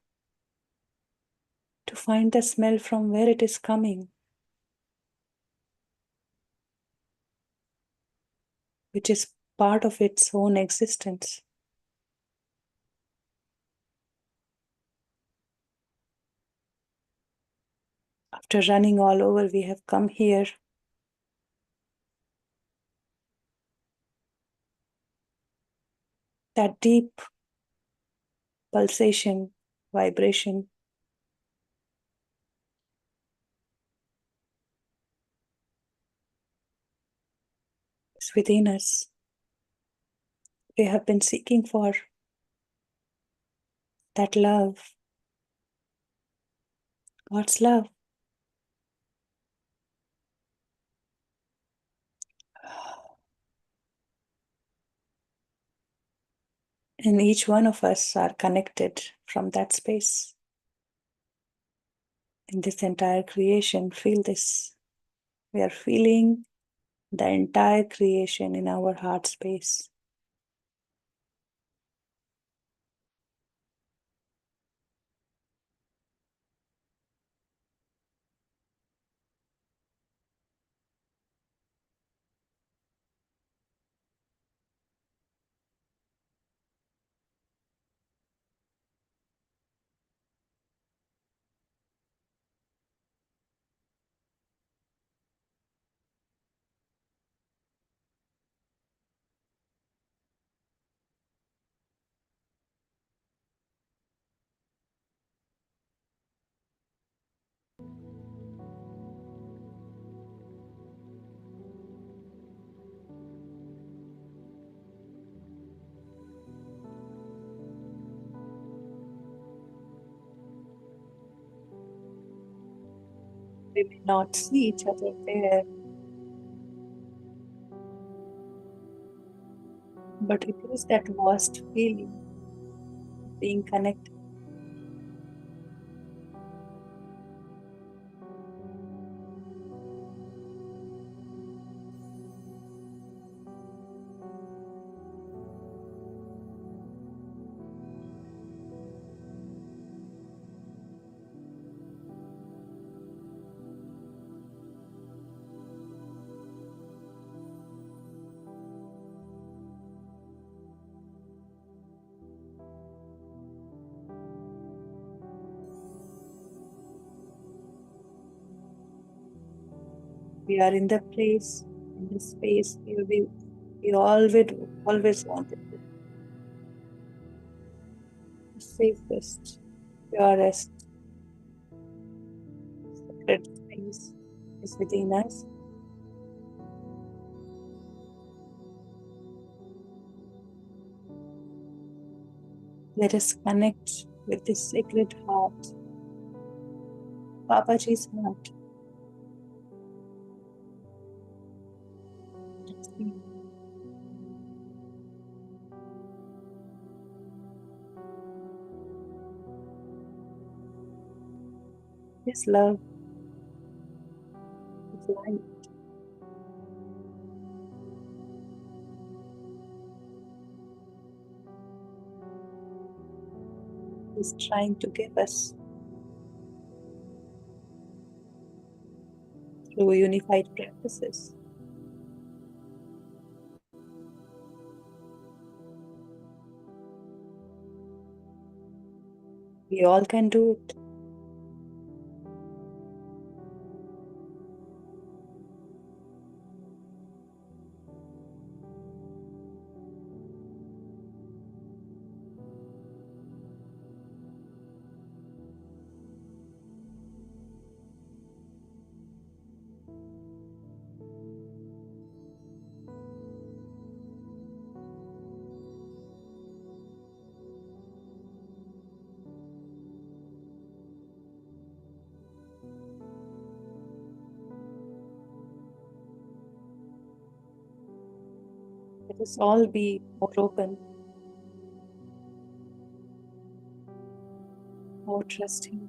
to find the smell from where it is coming, which is part of its own existence. After running all over, we have come here. That deep pulsation, vibration is within us. We have been seeking for that love, God's love. And each one of us are connected from that space. In this entire creation, feel this. We are feeling the entire creation in our heart space. We may not see each other there, but it is that vast feeling of being connected. We are in the place, in the space where we always wanted to. The safest, purest, sacred space is within us. Let us connect with this sacred heart, Babaji's heart. Let's feel His love, His light is trying to give us through unified practices. We all can do it. Let us all be more open, more trusting,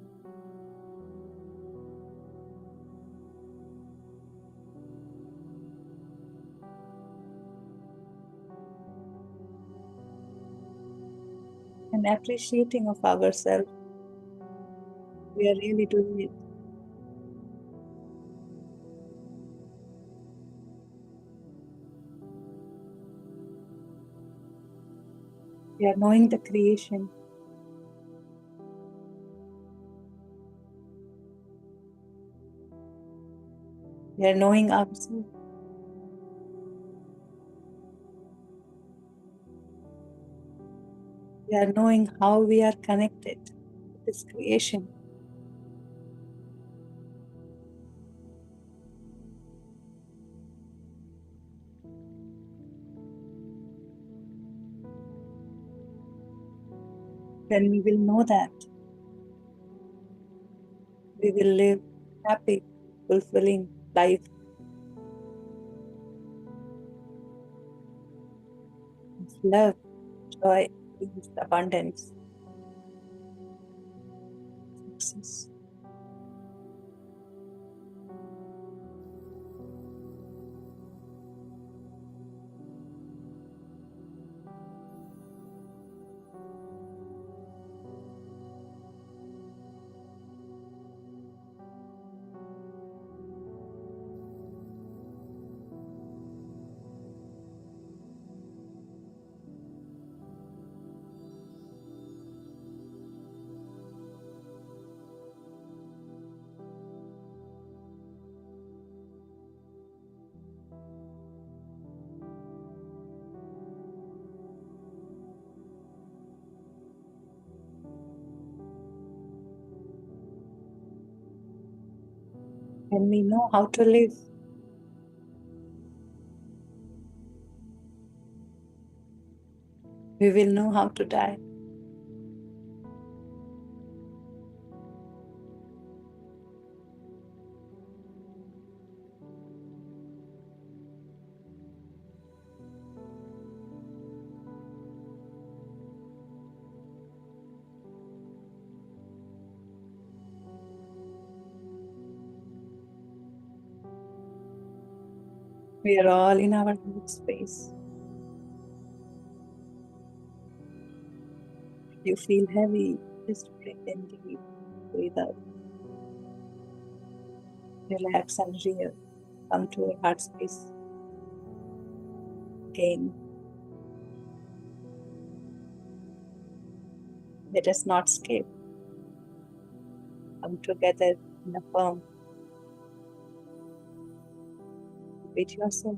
and appreciating of ourselves. We are really doing it. We are knowing the creation. We are knowing ourselves. We are knowing how we are connected to this creation. When we will know that, we will live happy, fulfilling life of love, joy, peace, abundance, success. When we know how to live, we will know how to die. We are all in our heart space. If you feel heavy, just breathe in deep, breathe out, relax and real. Come to our heart space again. Let us not escape. Come together in a firm, Repeat yourself.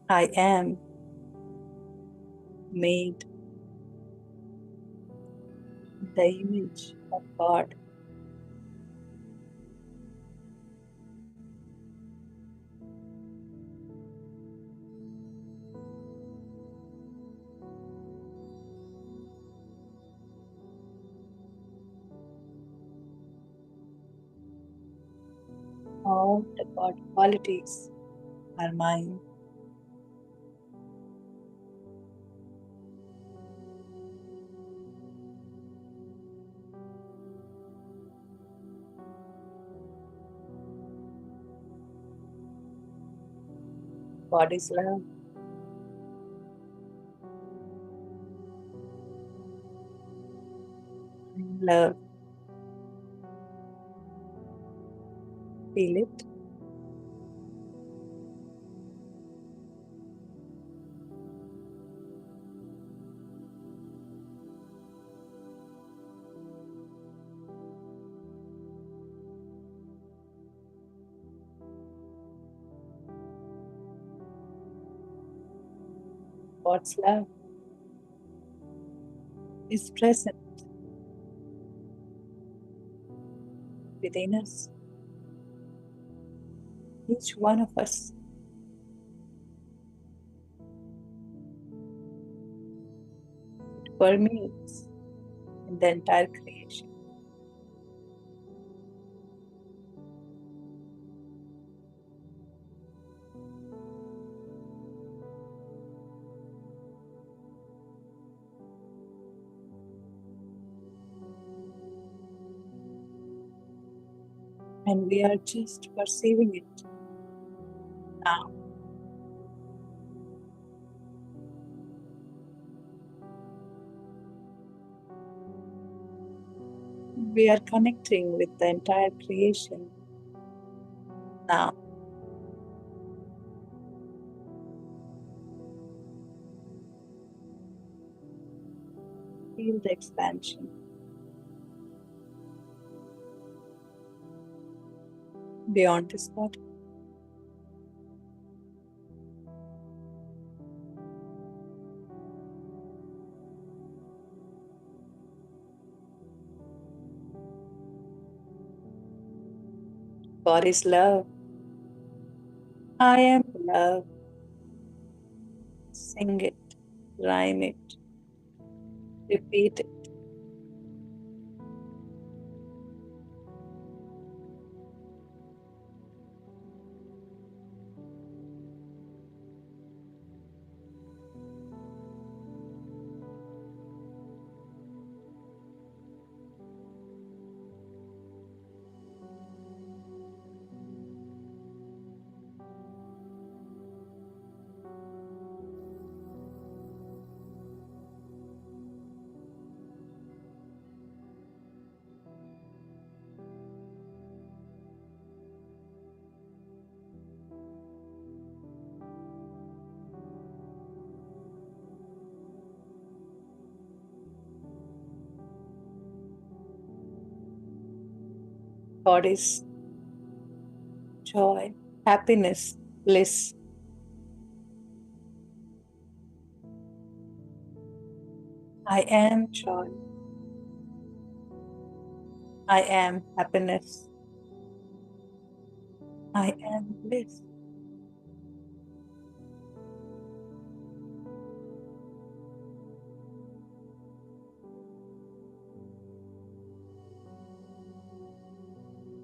I am made in the image of God. All the God qualities are mine. God is love. I am love. Feel it. God's love is present within us, each one of us. It permeates in the entire creation. And we are just perceiving it now. We are connecting with the entire creation now. Feel the expansion beyond this body. God is love. I am love. Sing it, rhyme it, repeat it. God is joy, happiness, bliss. I am joy. I am happiness. I am bliss.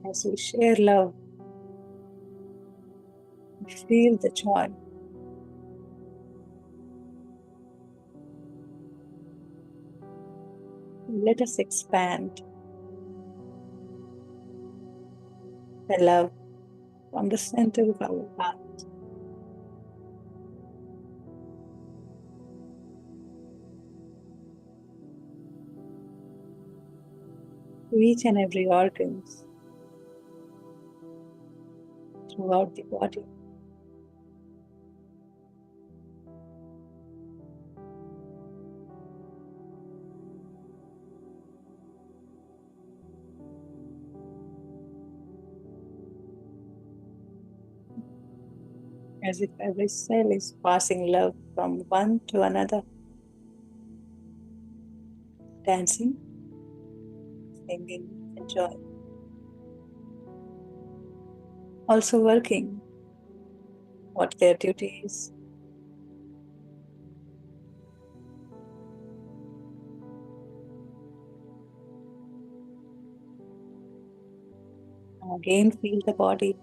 As we share love, we feel the joy. Let us expand the love from the center of our heart to each and every organs throughout the body. as if every cell is passing love from one to another, dancing, singing, enjoying. Also working what their duty is. Again, feel the body.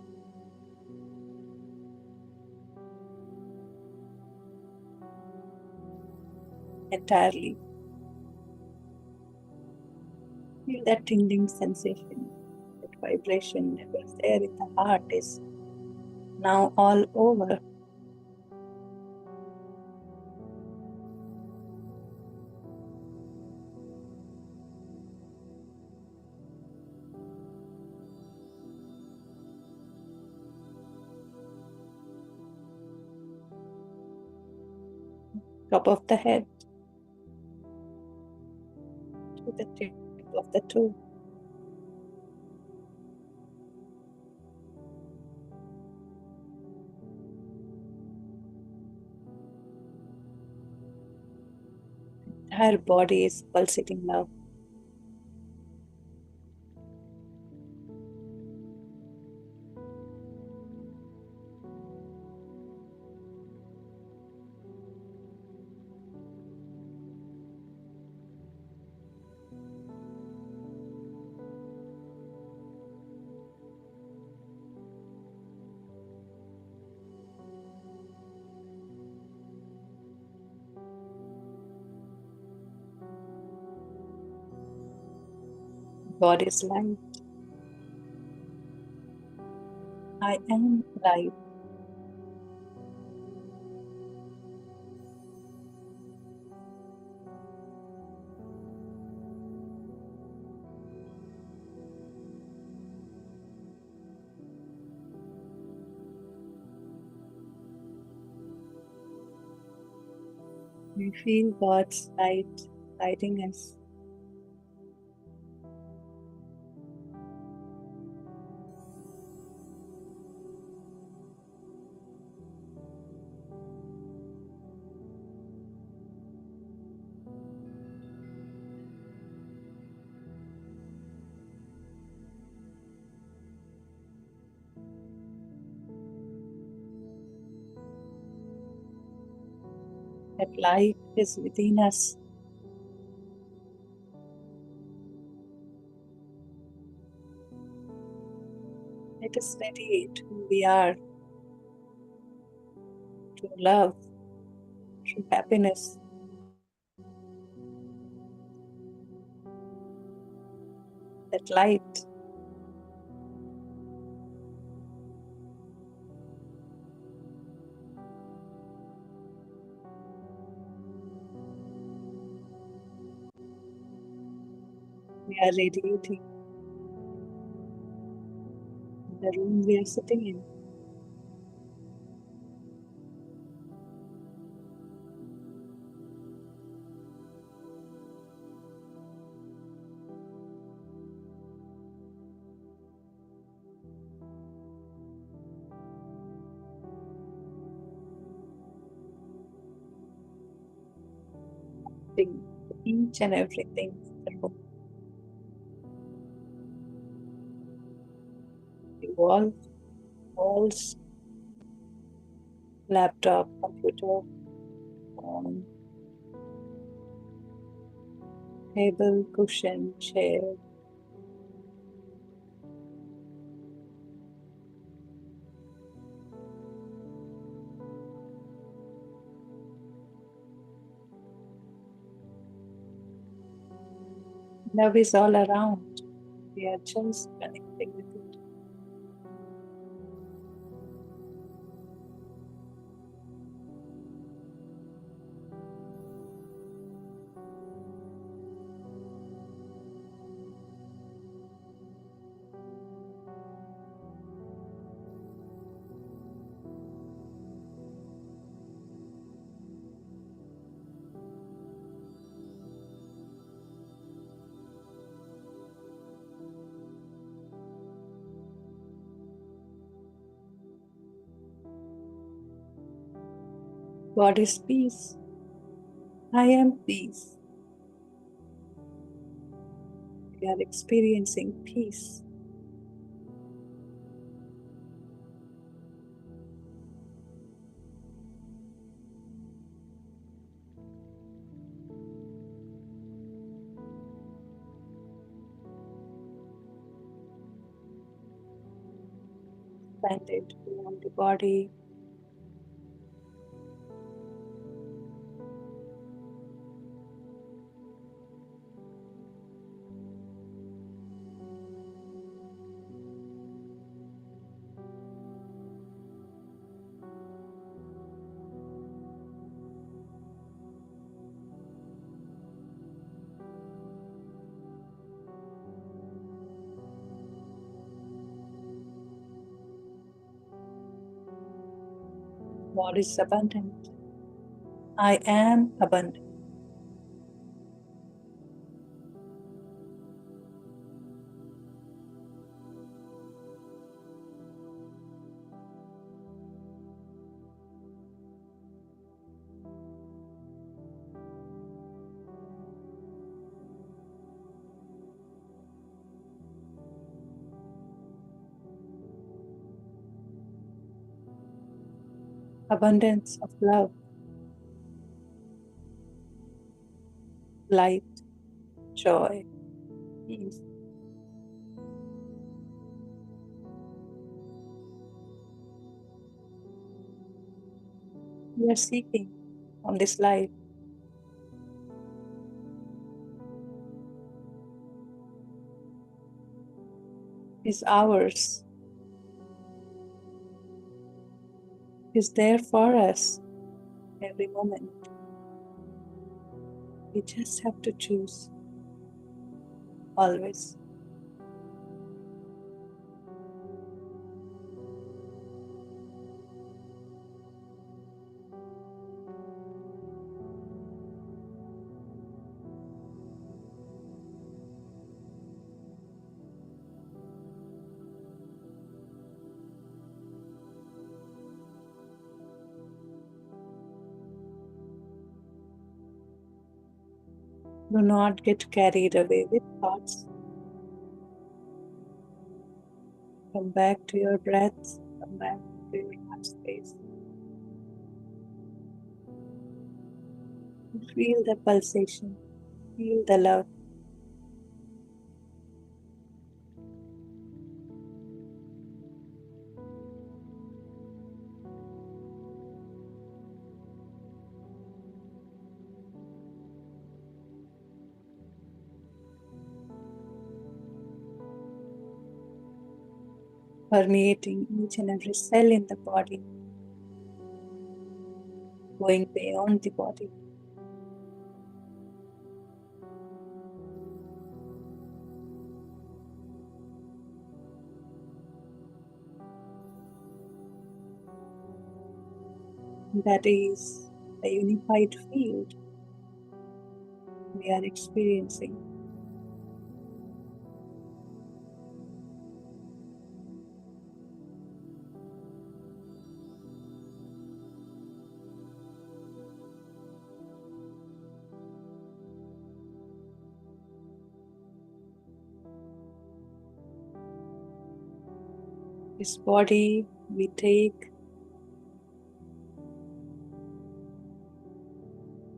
Entirely. Feel that tingling sensation, that vibration that was there in the heart is now all over. Top of the head to the tip of the toe. Entire body is pulsating love. God is light. I am light. We feel God's light guiding us. That light is within us. Let us radiate who we are, true love, true happiness. That light. We are radiating in the room we are sitting in. Each and everything in the room. The walls, laptop, computer, phone, table, cushion, chair. Love is all around. We are just connecting with it. God is peace. I am peace. We are experiencing peace. Expanded beyond the body. God is abundant. I am abundant. Abundance of love, light, joy, peace. We are seeking from this life is ours, is there for us every moment. We just have to choose always. Do not get carried away with thoughts. Come back to your breath, come back to your heart space. Feel the pulsation, feel the love. Permeating each and every cell in the body, going beyond the body. That is the unified field we are experiencing. This body we take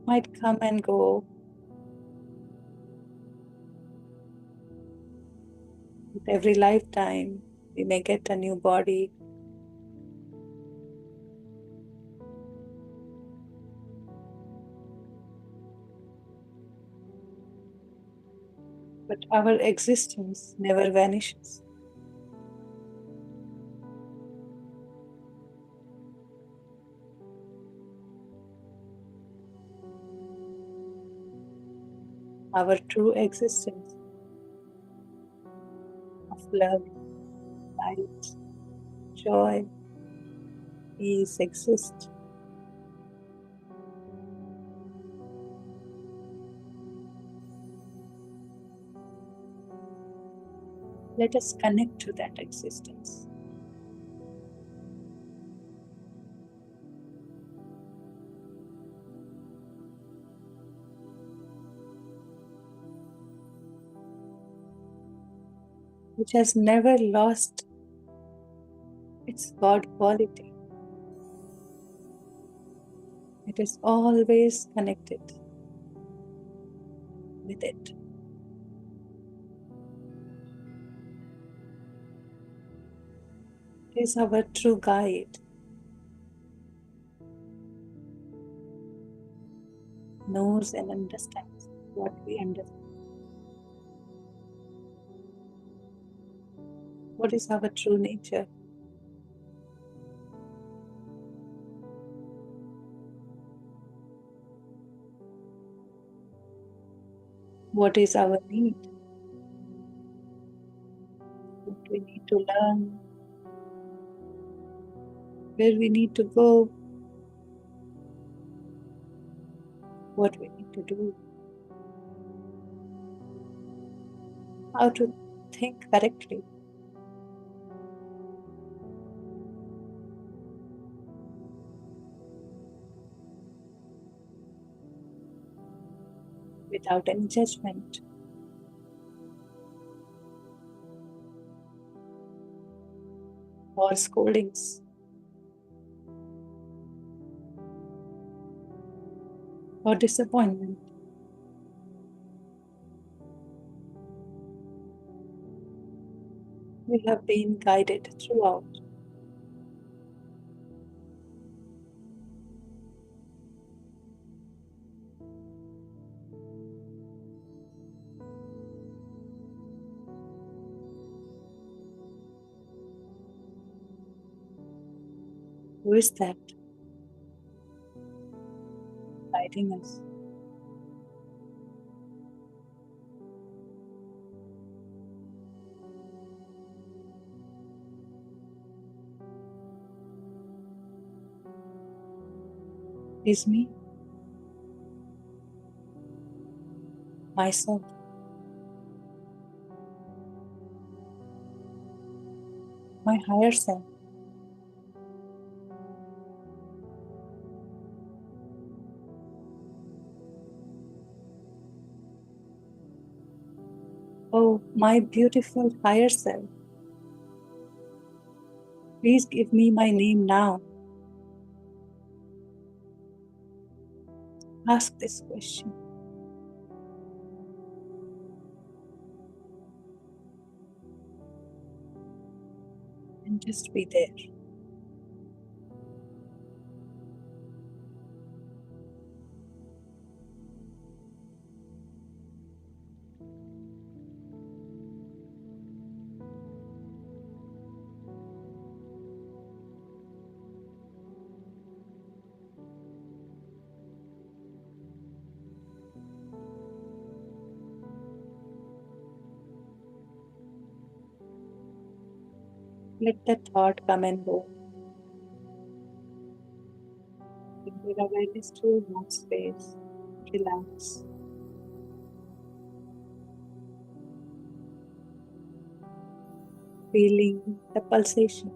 might come and go. With every lifetime, we may get a new body. But our existence never vanishes. Our true existence of love, light, joy, peace exists. Let us connect to that existence. which has never lost its God quality. It is always connected with it. It is our true guide, knows and understands what we understand. What is our true nature? What is our need? What we need to learn? Where we need to go? What we need to do? How to think correctly? Without any judgment. Or scoldings, or disappointment. We have been guided throughout. Who is that guiding us? Is me, myself, my higher self. Oh, my beautiful higher self, please give me my name now. Ask this question and just be there. Let the thought come and go. Bring your awareness to your heart space. Relax. Feeling the pulsation.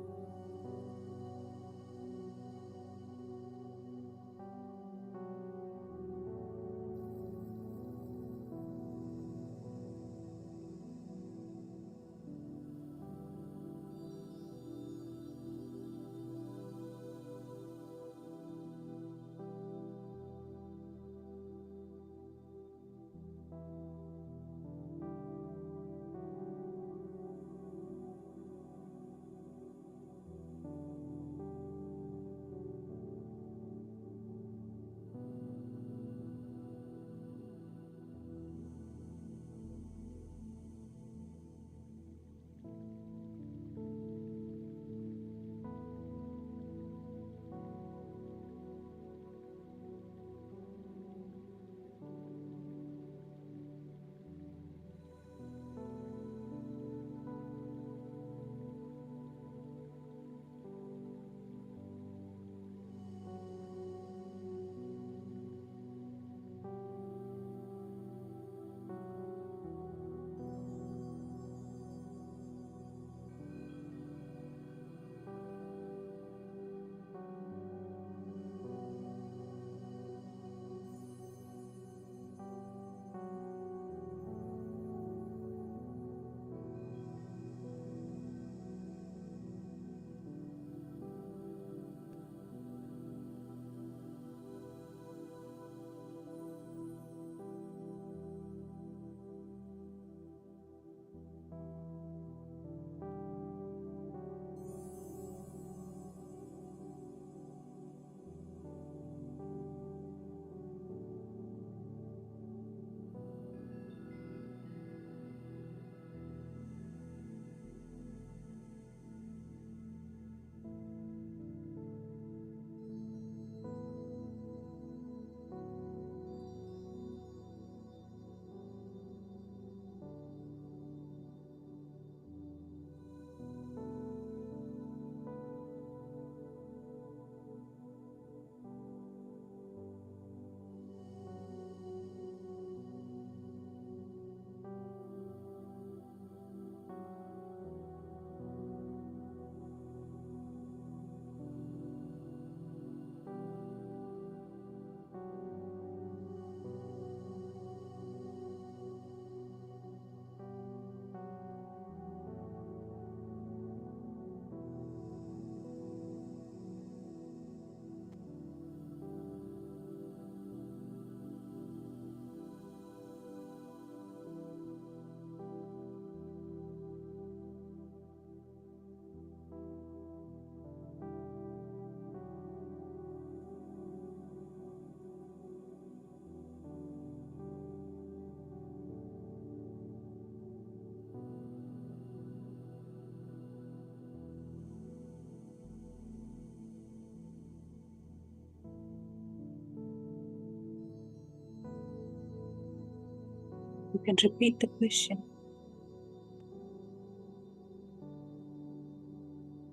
You can repeat the question.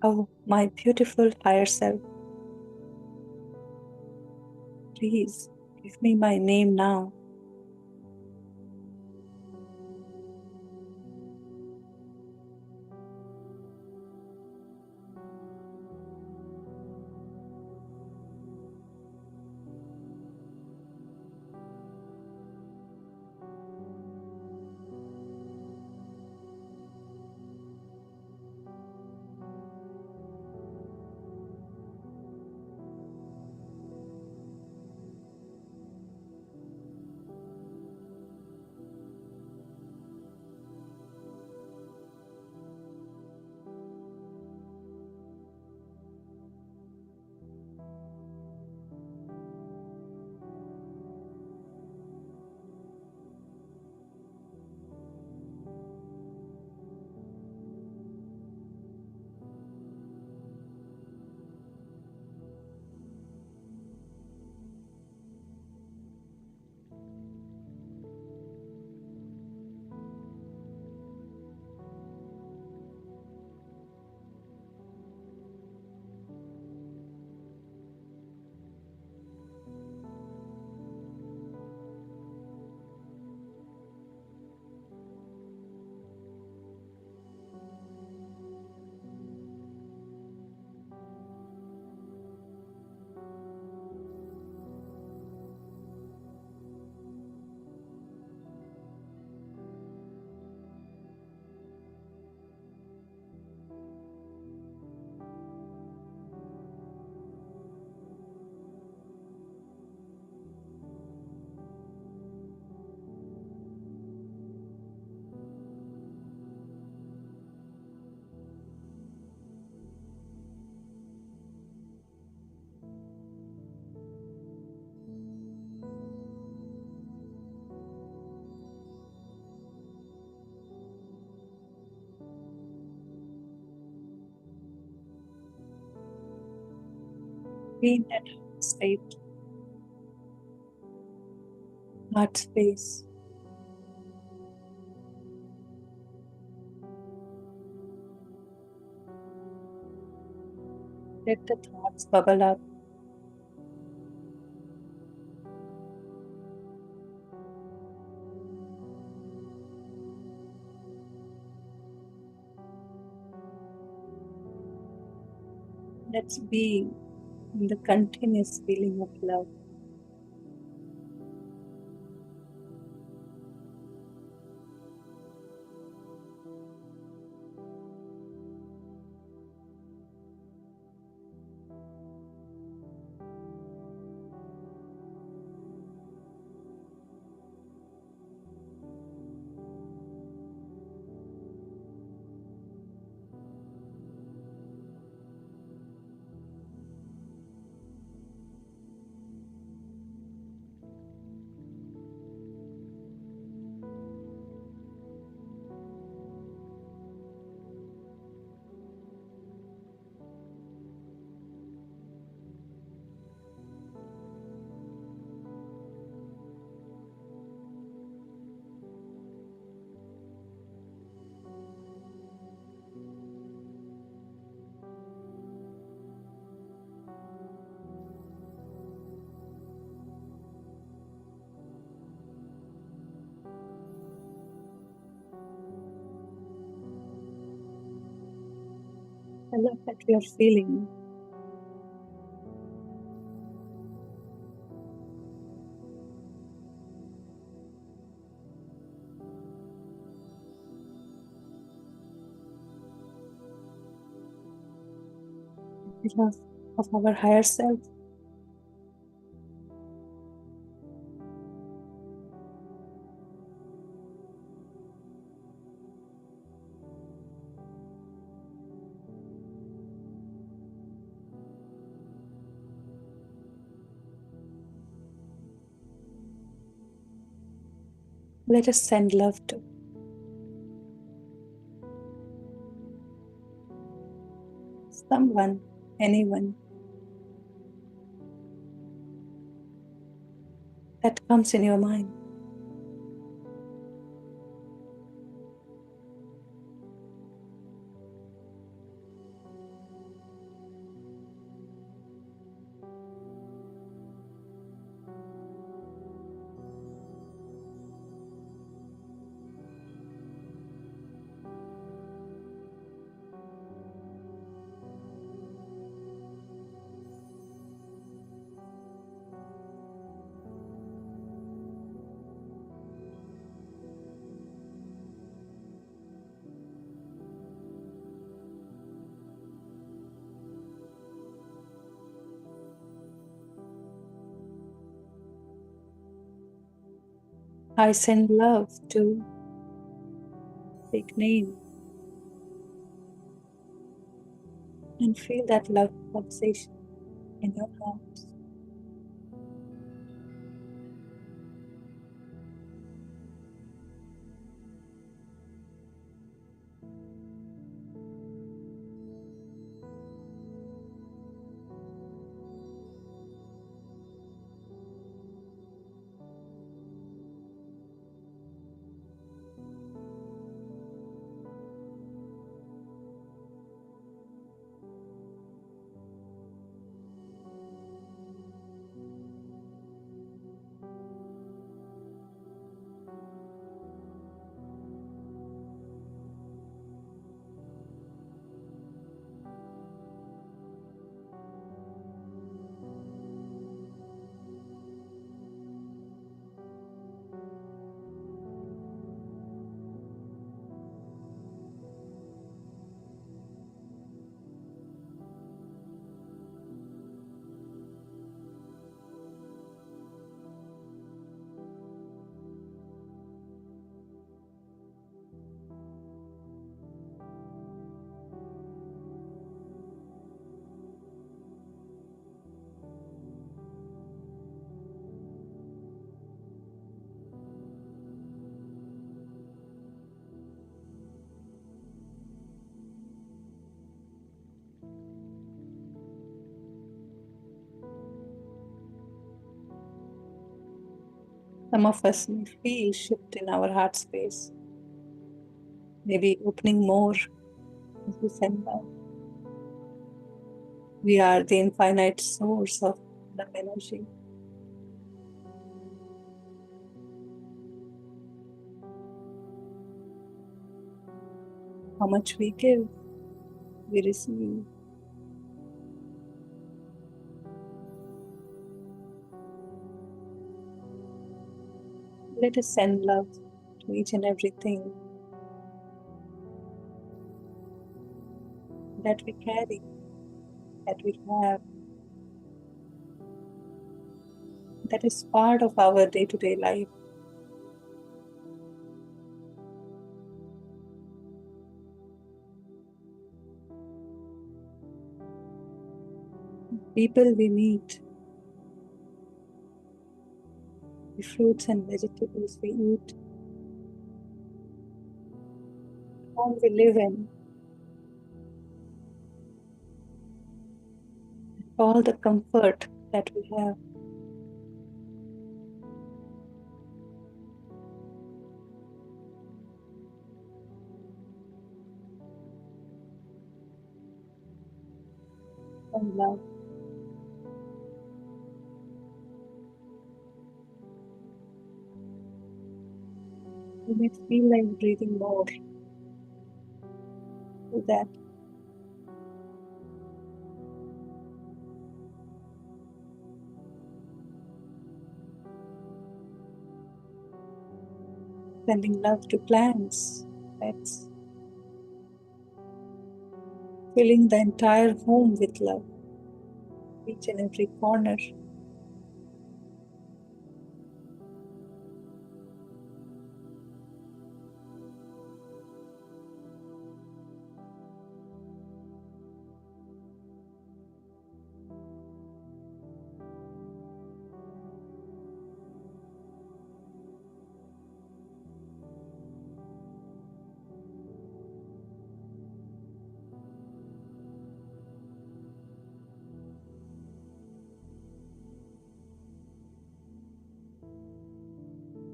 Oh, my beautiful higher self, please give me my name now. Be in that state, heart space. Let the thoughts bubble up. Let's be in the continuous feeling of love. The love that we are feeling. The love of our higher self. Let us send love to someone, anyone that comes in your mind. I send love to take name and feel that love pulsation in your heart. Some of us may feel shift in our heart space, maybe opening more as we send love. We are the infinite source of love energy. How much we give, we receive. Let us send love to each and everything that we carry, that we have, that is part of our day-to-day life. People we meet, the fruits and vegetables we eat, home we live in, all the comfort that we have. From love. You may feel like breathing more. Do that. Sending love to plants, pets, filling the entire home with love, each and every corner.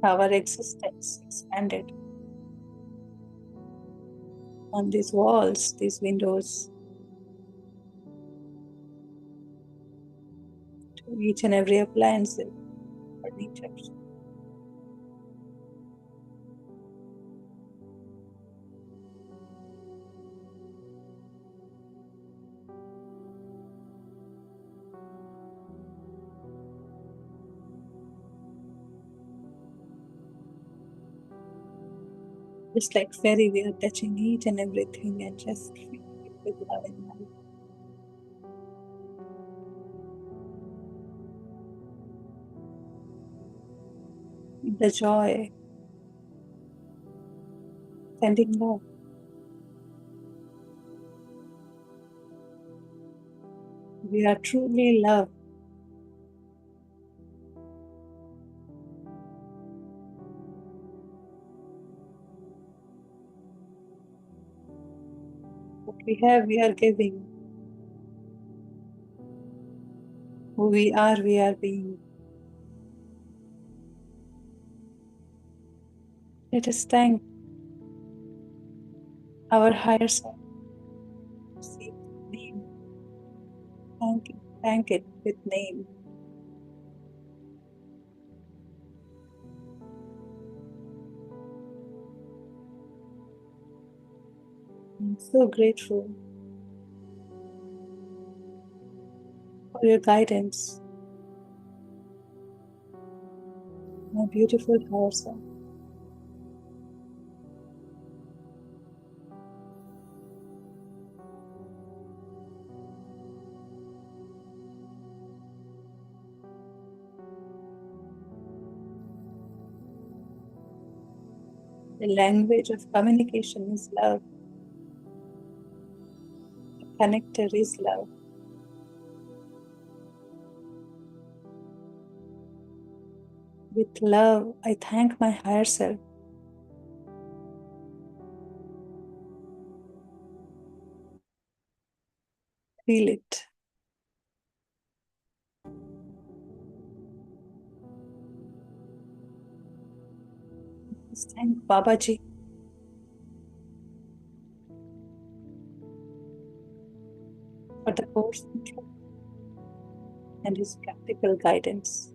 Our existence expanded on these walls, these windows, to each and every appliance, furniture. Just like fairy, we are touching each and everything and just filling it with love and light. the joy, sending love. We are truly loved. What we have, we are giving. Who we are being. Let us thank our higher self. See name. Thank it with name. I'm so grateful for your guidance, my beautiful higher self. The language of communication is love. The connector is love. With love, I thank my higher self. Feel it. Just thank Babaji for the course control and his practical guidance.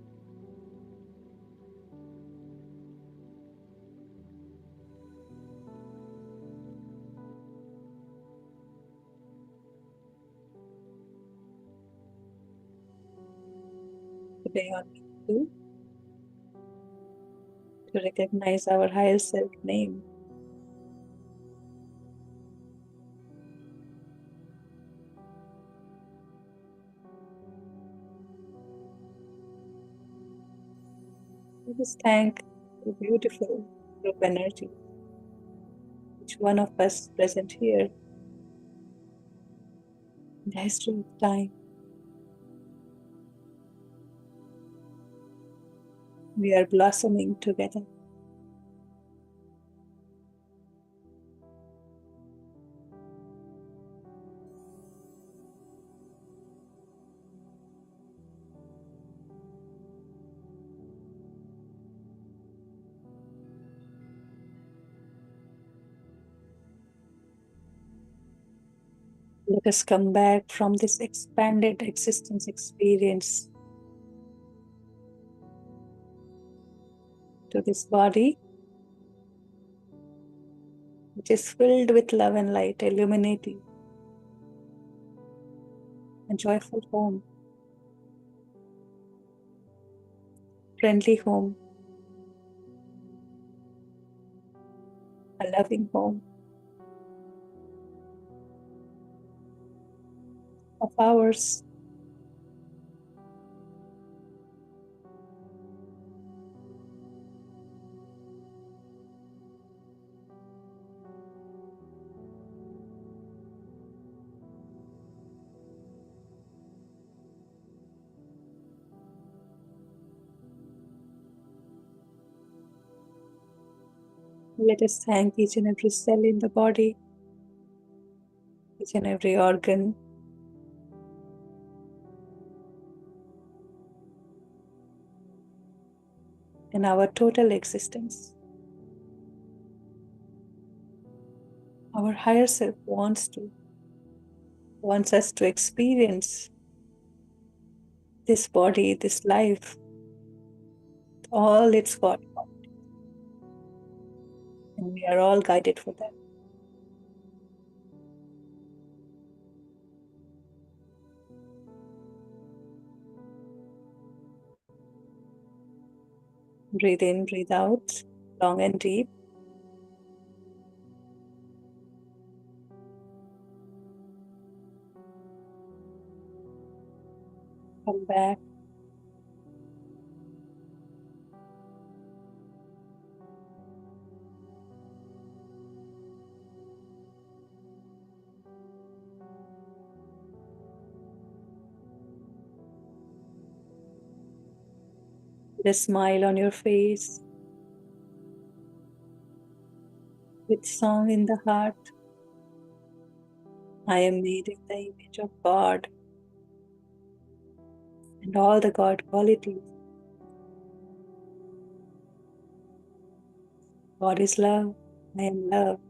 Today on Week-2, to recognize our higher self name. Let us thank the beautiful group energy, each one of us present here in the history of time. We are blossoming together. Let us come back from this expanded existence experience to this body, which is filled with love and light, illuminating a joyful home, friendly home, a loving home of ours. Let us thank each and every cell in the body, each and every organ, and our total existence. Our higher self wants us to experience this body, this life, all it's got, and we are all guided for that. Breathe in, breathe out, long and deep. Come back. The smile on your face, with song in the heart. I am made in the image of God and all the God qualities. God is love. I am love.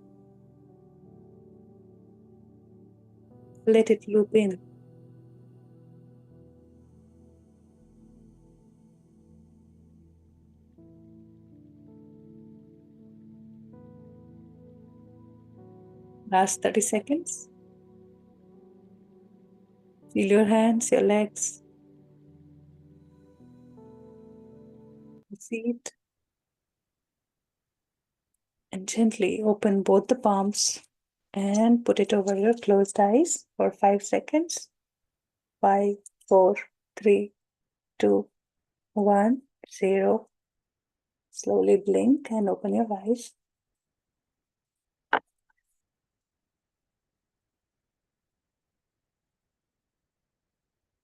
Let it loop in. Last 30 seconds. Feel your hands, your legs, your feet, and gently open both the palms and put it over your closed eyes for 5 seconds. 5, 4, 3, 2, 1, 0. Slowly blink and open your eyes.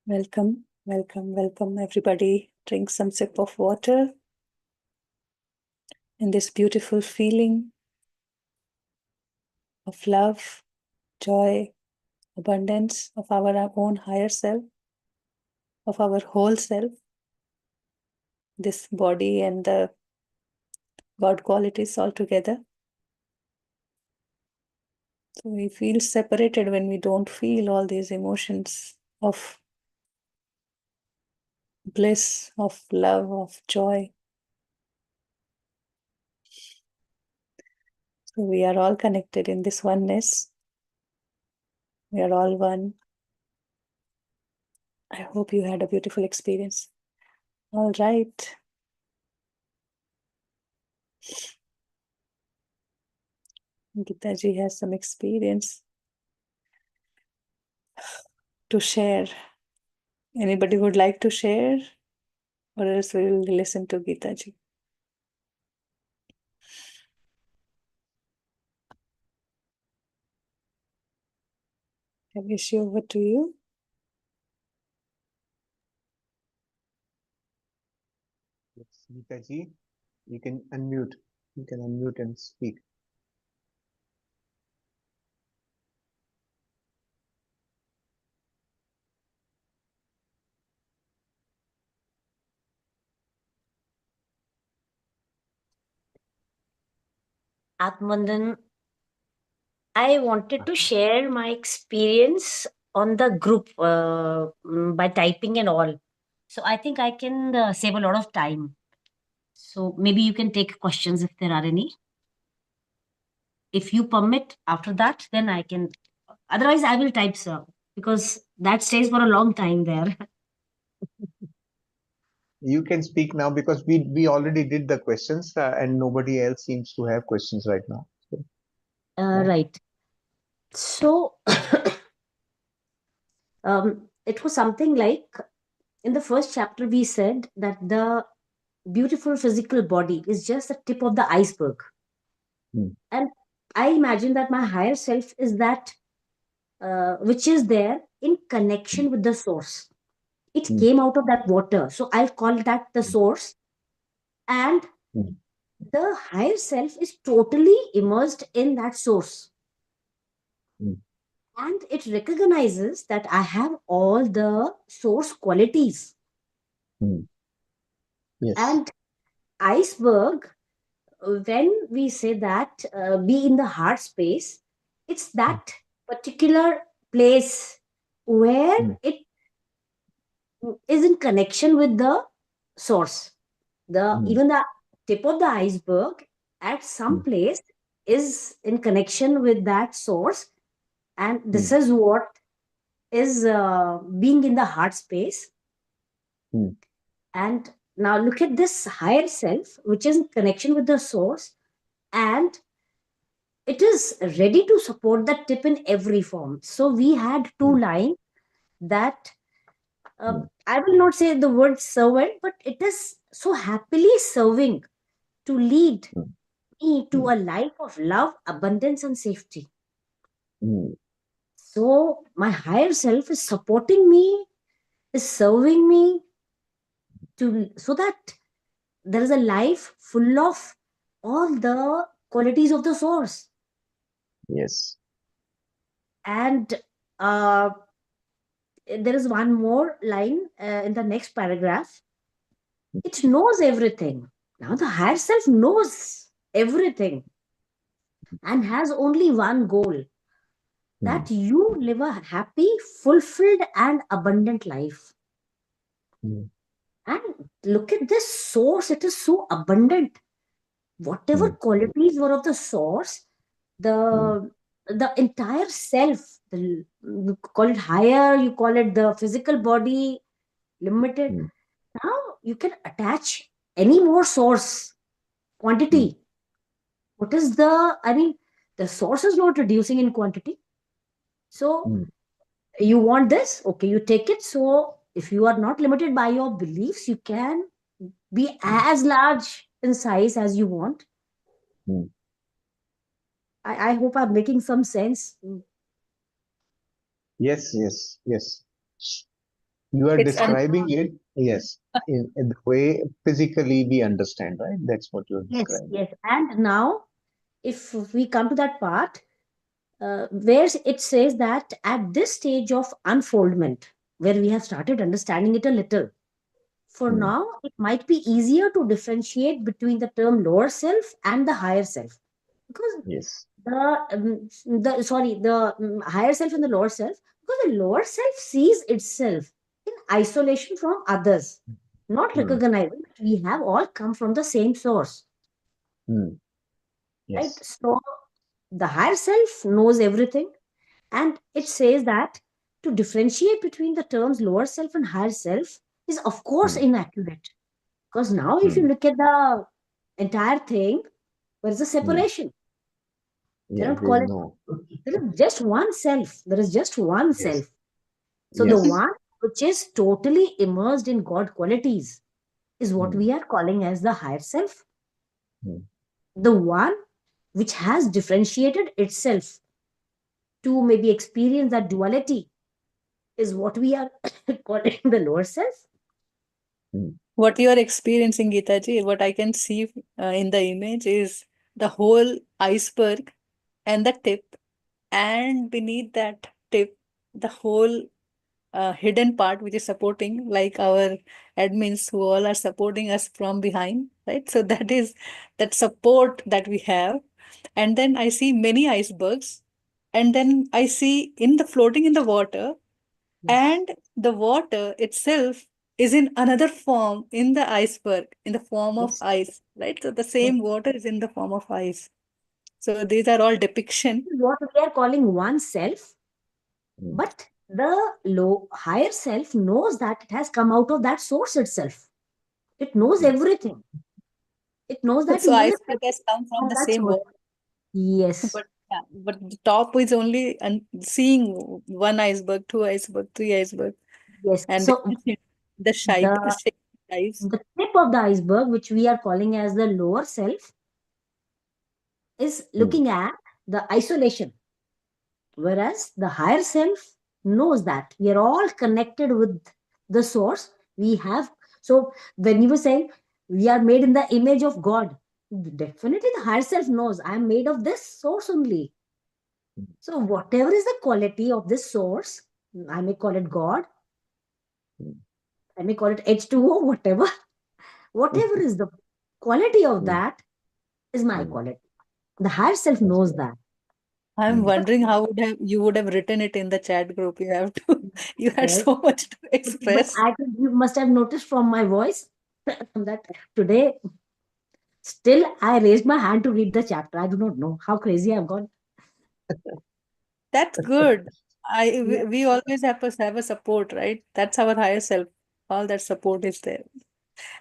Welcome, welcome, welcome, everybody. Drink some sip of water. And this beautiful feeling of love, joy, abundance of our own higher self, of our whole self, this body and the God qualities all together. So we feel separated when we don't feel all these emotions of bliss, of love, of joy. So we are all connected in this oneness. We are all one. I hope you had a beautiful experience. All right. Gitaji has some experience to share. Anybody would like to share? Or else we will listen to Gitaji. I wish you over to you. Yes, Geeta ji, you can unmute. You can unmute and speak. Atmandan, I wanted to share my experience on the group by typing and all. So I think I can save a lot of time. So maybe you can take questions if there are any. If you permit after that, then I can. Otherwise, I will type, sir, because that stays for a long time there. You can speak now because we already did the questions and nobody else seems to have questions right now. So, yeah. Right. So it was something like in the first chapter, we said that the beautiful physical body is just the tip of the iceberg. And I imagine that my higher self is that which is there in connection with the source. It came out of that water. So I'll call that the source. And the higher self is totally immersed in that source. And it recognizes that I have all the source qualities. Yes. And iceberg, when we say that be in the heart space, it's that particular place where it is in connection with the source. The even the tip of the iceberg at some place is in connection with that source, and this is what is being in the heart space. And now look at this higher self, which is in connection with the source, and it is ready to support the tip in every form. So we had two lines that I will not say the word servant, but it is so happily serving to lead me to a life of love, abundance, and safety. So my higher self is supporting me, is serving me to so that there is a life full of all the qualities of the source. Yes. And uh, there is one more line in the next paragraph. It knows everything. Now the higher self knows everything and has only one goal, Mm. that you live a happy, fulfilled, and abundant life. Mm. And look at this source, it is so abundant. Whatever Mm. qualities were of the source, Mm. the entire self, you call it higher, you call it the physical body, limited. Mm. Now you can attach any more source Mm. quantity. What is the, I mean, the source is not reducing in quantity. So Mm. you want this, okay, you take it. So if you are not limited by your beliefs, you can be as large in size as you want. Mm. I hope I'm making some sense. Yes, yes, yes. You are It's un describing it, yes, in the way physically we understand, right? That's what you're Yes, describing. yes. And now, if we come to that part where it says that at this stage of unfoldment, where we have started understanding it a little, for Mm. now, it might be easier to differentiate between the term lower self and the higher self. Because Yes. the higher self and the lower self, because the lower self sees itself in isolation from others, not Mm. recognizing that we have all come from the same source, Mm. right? Yes. So the higher self knows everything, and it says that to differentiate between the terms lower self and higher self is of course Mm. inaccurate, because now if you Mm. look at the entire thing, there is a Mm. separation. Yeah, Cannot call there's it. no. There is just one self. There is just one Yes. self. So the Yes. one which is totally immersed in God qualities is what Mm. we are calling as the higher self. Mm. The one which has differentiated itself to maybe experience that duality is what we are calling the lower self. Mm. what you are experiencing, Geetaji, what I can see in the image is the whole iceberg and the tip, and beneath that tip, the whole hidden part which is supporting, like our admins who all are supporting us from behind, right? So that is that support that we have. And then I see many icebergs, and then I see in the floating in the water, Yes. and the water itself is in another form in the iceberg, in the form of Yes. ice, right? So the Yes. same water is in the form of ice. So these are all depiction. What we are calling one self, Mm. but the low higher self knows that it has come out of that source itself. It knows Mm. everything. It knows that So even if iceberg has come from from the that same source. water, Yes. but yeah, but the top is only seeing one iceberg, two iceberg, three iceberg, Yes. and So the shape, the shape ice. the tip of the iceberg, which we are calling as the lower self, is Mm. looking at the isolation, whereas the higher self knows that we are all connected with the source. We have, so when you were saying we are made in the image of God, definitely the higher self knows I am made of this source only. So whatever is the quality of this source, I may call it God, Mm. I may call it H2O, whatever. Whatever is the quality of Mm. that is my Mm. quality. The higher self That's knows right. that. I'm Mm. But wondering how would have you would have written it in the chat group. You have to, you had yes, so much to but express. I think you must have noticed from my voice that today still I raised my hand to read the chapter. I do not know how crazy I've gone. That's good. Yeah. We always have a support, right? That's our higher self. All that support is there.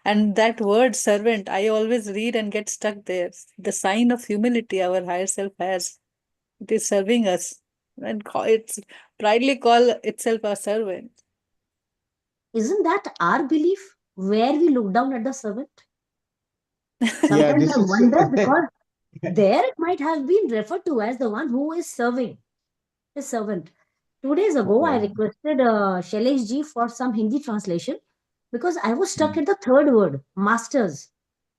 And that word servant, I always read and get stuck there. The sign of humility our higher self has. It is serving us. And it's proudly call itself a servant. Isn't that our belief where we look down at the servant? Yeah, Sometimes this I is wonder because there it might have been referred to as the one who is serving, the servant. 2 days ago, I yeah. requested Shailesh ji for some Hindi translation because I was stuck Mm. at the third word, masters.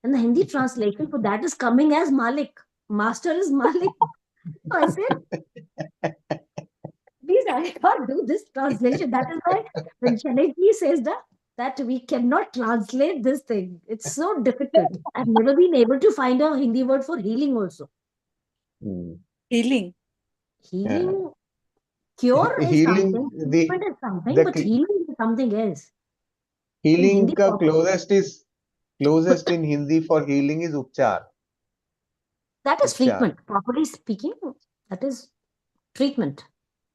And the Hindi translation for that is coming as Malik. Master is Malik. So I said, please, I can't do this translation. That is why when Shanaji says that we cannot translate this thing, it's so difficult. I've never been able to find a Hindi word for healing also. Healing. Healing, cure is Healing, something, treatment is something, the but healing is something else. In healing Hindi, का closest in Hindi for healing is उपचार. that is उपचार. treatment. Properly speaking, that is treatment.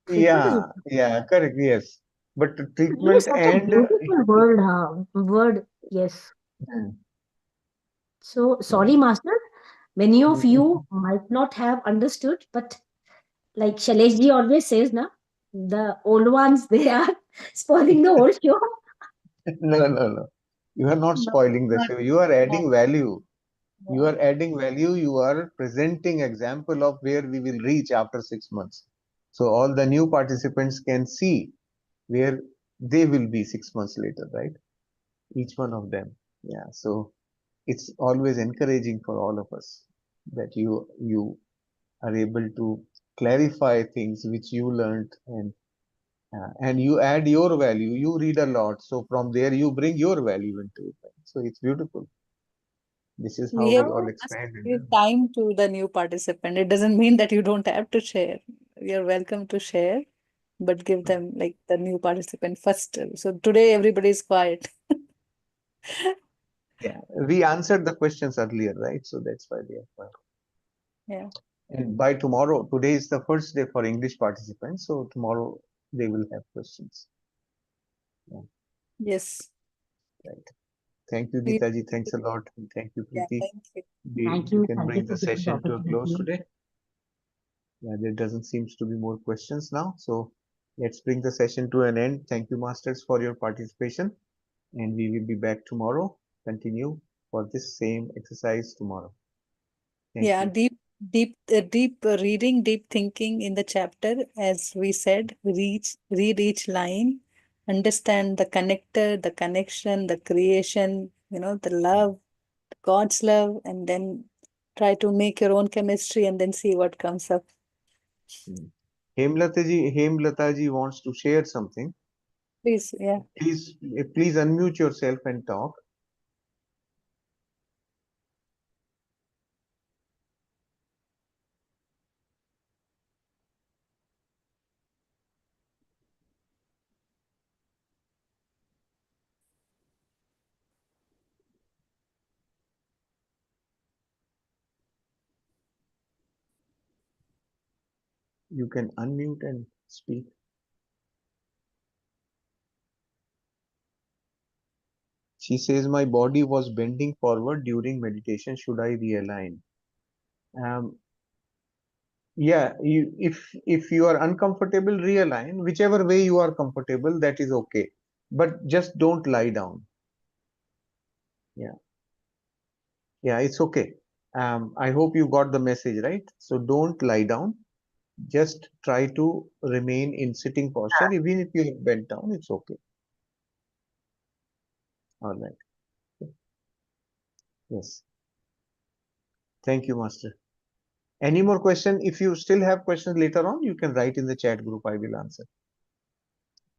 Treatment is Yeah, correct, yes. But healing treatment is such a and beautiful word, word, yes. So sorry, Master. Many of you might not have understood, but like Shaleshji always says, na, the old ones they are spoiling the whole show. no. You are not No, spoiling the not show. You are adding no, value. You no. are adding value. You are presenting example of where we will reach after 6 months. So all the new participants can see where they will be 6 months later, right? Each one of them. Yeah. So it's always encouraging for all of us that you are able to clarify things which you learned, and you add your value. You read a lot, so from there you bring your value into it. So it's beautiful. This is how We we have all So, to expand and give learn. time to the new participant. It doesn't mean that you don't have to share. You're welcome to share, but give them like the new participant first. So today everybody is quiet. Yeah, we answered the questions earlier, right? So that's why they are quiet. Yeah. And by tomorrow, today is the first day for English participants, so tomorrow they will have questions. Yeah, Yes. right. Thank you, We, Geetaji. Thanks a lot. And thank you, yeah. Preeti. Thank you. We can thank you bring the for giving the session to a close opportunity. today. Yeah, there doesn't seems to be more questions now. So let's bring the session to an end. Thank you, Masters, for your participation. And we will be back tomorrow. Continue for this same exercise tomorrow. Thank Yeah. you. Deep reading, deep thinking in the chapter, as we said, read each line, understand the connector, the connection, the creation, the love, God's love, and then try to make your own chemistry and then see what comes up. Hemlata ji wants to share something. Please, yeah. Please unmute yourself and talk. You can unmute and speak. She says, my body was bending forward during meditation. Should I realign? Yeah, if you are uncomfortable, realign. Whichever way you are comfortable, that is okay. But just don't lie down. Yeah, yeah, it's okay. I hope you got the message, right? So don't lie down. Just try to remain in sitting posture. Even if you are bent down, it's okay. All right. Yes. Thank you, Master. Any more question? If you still have questions later on, you can write in the chat group. I will answer.